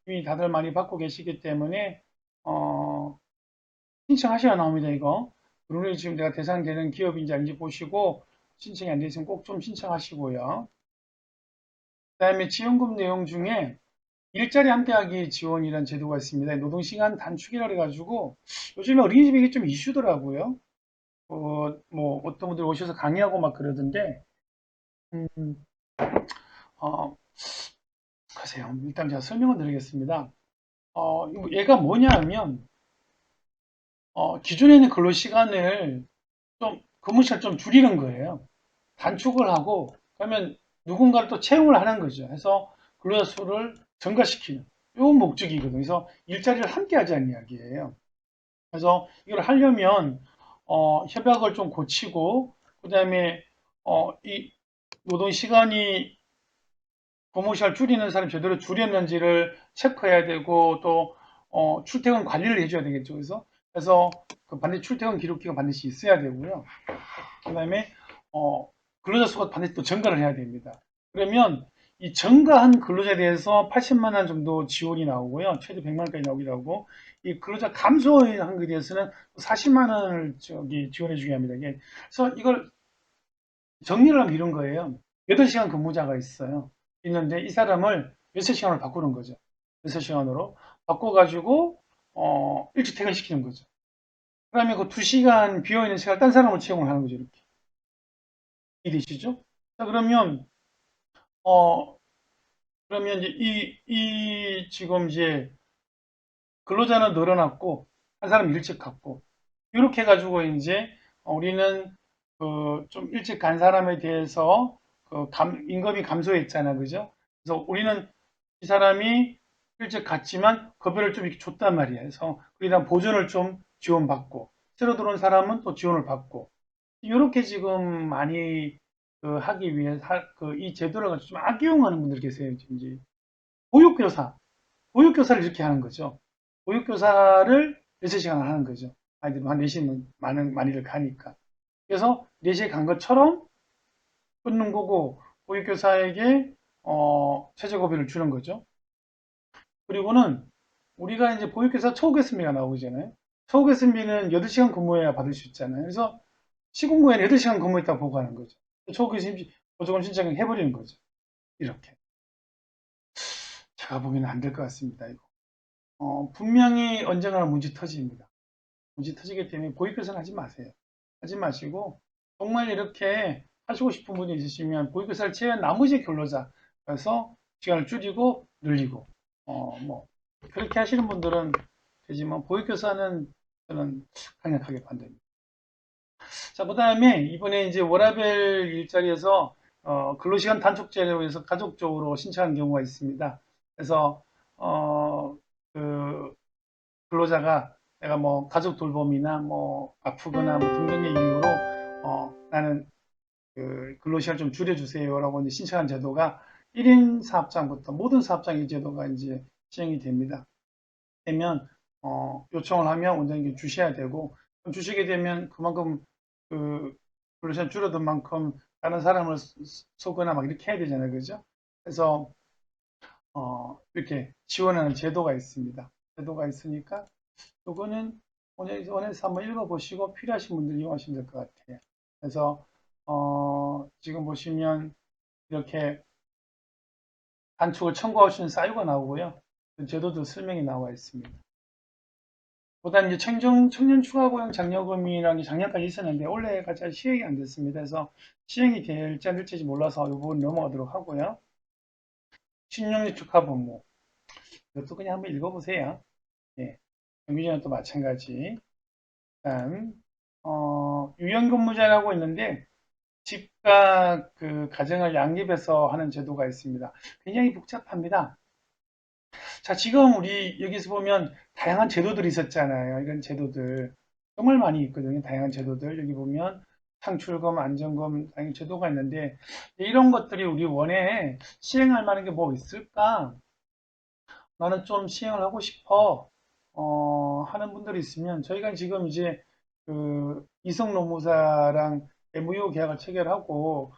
이미 다들 많이 받고 계시기 때문에, 신청하셔야 나옵니다, 이거. 두루누리 지금 내가 대상되는 기업인지 아닌지 보시고, 신청이 안 되어 있으면 꼭 좀 신청하시고요. 그 다음에 지원금 내용 중에 일자리 함께하기 지원이라는 제도가 있습니다. 노동시간 단축이라 해가지고, 요즘에 어린이집이 이게 좀 이슈더라고요. 어떤 분들 오셔서 강의하고 막 그러던데, 음, 어, 글쎄요. 일단 제가 설명을 드리겠습니다. 얘가 뭐냐 하면, 기존에 있는 근로시간을 근무시간 좀 줄이는 거예요. 단축을 하고, 그러면 누군가를 또 채용을 하는 거죠. 해서 근로자 수를 증가시키는, 요 목적이거든요. 그래서 일자리를 함께 하자는 이야기예요. 그래서 이걸 하려면, 협약을 좀 고치고, 그 다음에, 이 노동시간이 근무시간을 줄이는 사람이 제대로 줄였는지를 체크해야 되고 또 출퇴근 관리를 해줘야 되겠죠. 그래서 그 반드시 출퇴근 기록기가 반드시 있어야 되고요. 그다음에 근로자 수가 반드시 또 증가를 해야 됩니다. 그러면 이 증가한 근로자에 대해서 80만 원 정도 지원이 나오고요. 최대 100만 원까지 나오기도 하고, 이 근로자 감소한 것에 대해서는 40만 원을 지원해 주게 합니다. 그래서 이걸 정리를 하면 이런 거예요. 8시간 근무자가 있어요. 있는데 이 사람을 6시간으로 바꾸는 거죠. 6시간으로 바꿔가지고 일찍 퇴근시키는 거죠. 그러면 그 2시간 비어있는 시간을 딴 사람을 채용을 하는 거죠. 이렇게. 이해되시죠? 자, 어, 그러면 이제 지금 이제 근로자는 늘어났고, 한 사람 일찍 갔고, 이렇게 해가지고 이제 우리는 그 좀 일찍 간 사람에 대해서 임금이 감소했잖아. 그죠? 그래서 우리는 이 사람이 일찍 갔지만 급여를 좀 이렇게 줬단 말이야. 그래서 그에 대한 보전을 좀 지원받고, 새로 들어온 사람은 또 지원을 받고, 이렇게 지금 많이 하기 위해 이 제도를 좀 악용하는 분들 계세요. 이제 보육교사, 보육교사를 이렇게 하는 거죠. 보육교사를 6시간 하는 거죠. 아이들이 한 4시는 많이들 가니까. 그래서 4시에 간 것처럼 끊는 거고, 보육교사에게, 최저급여를 주는 거죠. 그리고는 우리가 이제 보육교사 초급교습비가 나오잖아요. 초급교습비는 8시간 근무해야 받을 수 있잖아요. 그래서 시공고에는 8시간 근무했다고 보고하는 거죠. 초급교습비 보조금 신청을 해버리는 거죠. 이렇게. 제가 보기에는 안 될 것 같습니다. 이거. 분명히 언젠가는 문제 터집니다. 문제 터지기 때문에 보육교사는 하지 마세요. 하지 마시고 정말 이렇게 하시고 싶은 분이 있으시면 보육교사를 제외한 나머지 근로자 그래서 시간을 줄이고 늘리고 뭐 그렇게 하시는 분들은 되지만 보육교사는 저는 강력하게 반대입니다. 자, 그다음에 이번에 이제 워라밸 일자리에서 근로시간 단축제로 해서 가족적으로 신청한 경우가 있습니다. 그래서 그 근로자가 내가 뭐 가족 돌봄이나 뭐 아프거나 뭐 등등의 이유로 나는 그 근로시간 좀 줄여주세요라고 이제 신청한 제도가 1인 사업장부터 모든 사업장 이 제도가 이제 시행이 됩니다. 되면 요청을 하면 원장님께 주셔야 되고 주시게 되면 그만큼 그 근로시간 줄어든 만큼 다른 사람을 쏘거나 막 이렇게 해야 되잖아요, 그죠? 그래서 이렇게 지원하는 제도가 있습니다. 제도가 있으니까 요거는 원에서 한번 읽어보시고 필요하신 분들 이용하시면 될 것 같아요. 그래서 지금 보시면 이렇게 단축을 청구하시는 사유가 나오고요. 그 제도도 설명이 나와 있습니다. 보다 이제 청년 추가 고용 장려금이라는 게 작년까지 있었는데 올해가 잘 시행이 안 됐습니다. 그래서 시행이 될지 안 될지 몰라서 이 부분 넘어가도록 하고요. 신용리 축하 본무 이것도 그냥 한번 읽어보세요. 예, 정규직은 또 마찬가지. 다음 유연근무제라고 있는데 집과 그 가정을 양립해서 하는 제도가 있습니다. 굉장히 복잡합니다. 자, 지금 우리 여기서 보면 다양한 제도들이 있었잖아요. 이런 제도들 정말 많이 있거든요. 다양한 제도들 여기 보면 상출금, 안정금 다양한 제도가 있는데 이런 것들이 우리 원에 시행할 만한 게 뭐 있을까? 나는 좀 시행을 하고 싶어. 하는 분들이 있으면 저희가 지금 이제 그 이성노무사랑 MOU 계약을 체결하고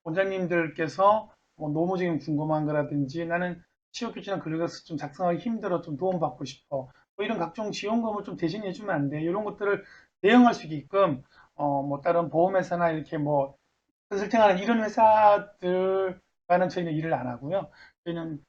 원장님들께서 뭐 노무적인 궁금한 거라든지 나는 취업규칙이나 근로계약서 좀 작성하기 힘들어 좀 도움받고 싶어 뭐 이런 각종 지원금을 좀 대신해 주면 안 돼. 이런 것들을 대응할 수 있게끔 뭐 다른 보험회사나 이렇게 뭐 컨설팅하는 이런 회사들과는 저희는 일을 안 하고요. 저희는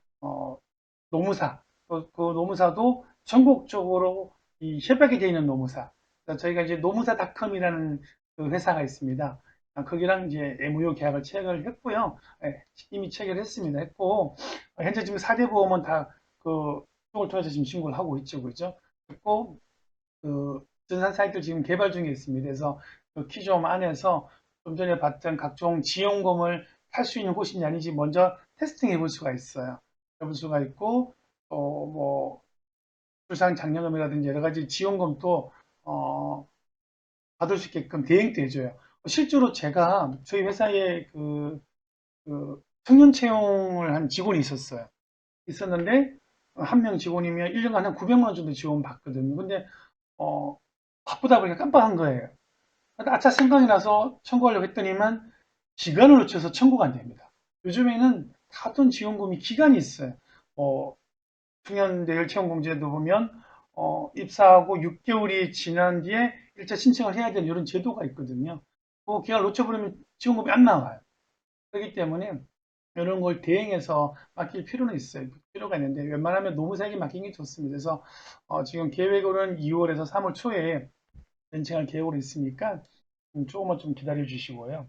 노무사, 그 노무사도 전국적으로 이 협약이 되어 있는 노무사. 저희가 이제 노무사닷컴이라는 그 회사가 있습니다. 거기랑 이제 MOU 계약을 체결을 했고요. 예, 이미 체결했습니다. 했고, 현재 지금 4대 보험은 다 그, 쪽을 통해서 지금 신고를 하고 있죠. 그죠? 그리고 그, 전산 사이트를 지금 개발 중에 있습니다. 그래서 그 키좀 안에서 좀 전에 봤던 각종 지원금을 탈 수 있는 곳인지 아닌지 먼저 테스팅 해볼 수가 있어요. 해볼 수가 있고, 뭐, 출산 장려금이라든지 여러 가지 지원금도, 받을 수 있게끔 대행도 해줘요. 실제로 제가 저희 회사에 그 청년 채용을 한 직원이 있었어요. 있었는데, 한 명 직원이면 1년간 한 900만 원 정도 지원 받거든요. 근데, 어, 바쁘다 보니까 깜빡한 거예요. 아차 생각이 나서 청구하려고 했더니만 기간을 놓쳐서 청구가 안 됩니다. 요즘에는 다른 지원금이 기간이 있어요. 뭐 청년대열채용공제도 보면 입사하고 6개월이 지난 뒤에 1차 신청을 해야 되는 이런 제도가 있거든요. 그 기간을 놓쳐버리면 지원금이 안 나와요. 그렇기 때문에 이런 걸 대행해서 맡길 필요는 있어요. 필요가 있는데 웬만하면 노무사에게 맡기는 게 좋습니다. 그래서 지금 계획으로는 2월에서 3월 초에 런칭할 계획으로 있으니까 조금만 좀 기다려 주시고요.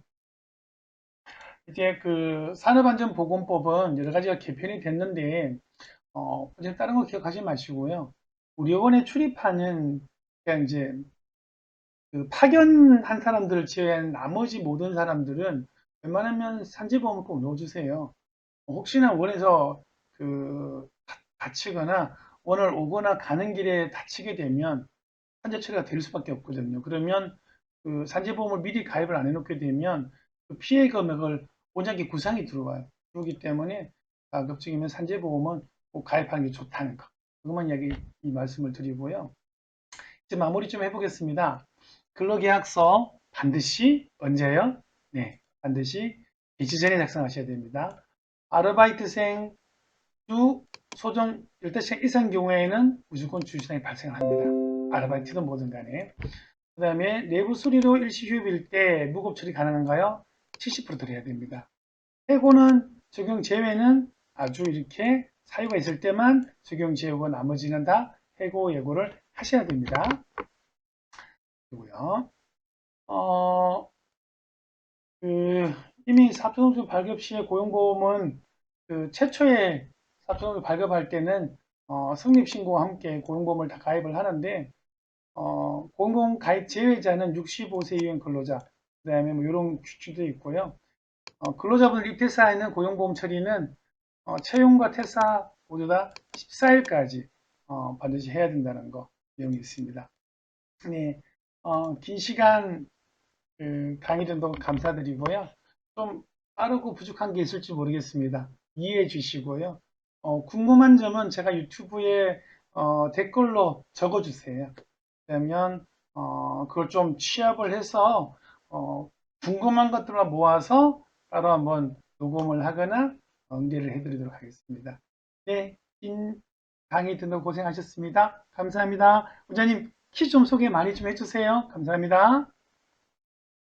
이제 그 산업안전보건법은 여러 가지가 개편이 됐는데 이제 다른 거 기억하지 마시고요. 우리 요번에 출입하는 그냥 이제 그 파견한 사람들을 제외한 나머지 모든 사람들은 웬만하면 산재보험을 꼭 넣어주세요. 혹시나 원에서 그 다치거나 원을 오거나 가는 길에 다치게 되면 산재 처리가 될 수밖에 없거든요. 그러면 그 산재보험을 미리 가입을 안 해놓게 되면 그 피해 금액을 원장기 구상이 들어와요. 그렇기 때문에 가급적이면 산재보험은 꼭 가입하는 게 좋다는 거. 그것만 이 말씀을 드리고요. 이제 마무리 좀 해보겠습니다. 근로계약서 반드시 언제요? 네, 반드시 개시 전에 작성하셔야 됩니다. 아르바이트생 주 소정 15시간 이상 경우에는 무조건 주휴시장이 발생합니다. 아르바이트든 뭐든 간에. 그 다음에 내부 수리로 일시 휴업일 때 무급 처리 가능한가요? 70% 드려야 됩니다. 해고는 적용 제외는 아주 이렇게 사유가 있을 때만 적용 제외고 나머지는 다 해고 예고를 하셔야 됩니다. 그리고요. 어, 그 이미 사업소득 발급 시에 고용보험은 그 최초의 사업소득 발급할 때는 성립신고와 함께 고용보험을 다 가입을 하는데 고용보험 가입 제외자는 65세 이후인 근로자 그 다음에 뭐 이런 규칙도 있고요. 근로자분들 입퇴사에는 고용보험 처리는 채용과 퇴사 모두 다 14일까지 반드시 해야 된다는 거 내용이 있습니다. 네, 긴 시간 강의 정도 감사드리고요. 좀 빠르고 부족한 게 있을지 모르겠습니다. 이해해 주시고요. 궁금한 점은 제가 유튜브에 댓글로 적어 주세요. 그러면 그걸 좀 취합을 해서 궁금한 것들만 모아서 따로 한번 녹음을 하거나 응대를 해드리도록 하겠습니다. 네, 긴 강의 듣는 고생하셨습니다. 감사합니다. 원장님 키 좀 소개 많이 좀 해주세요. 감사합니다.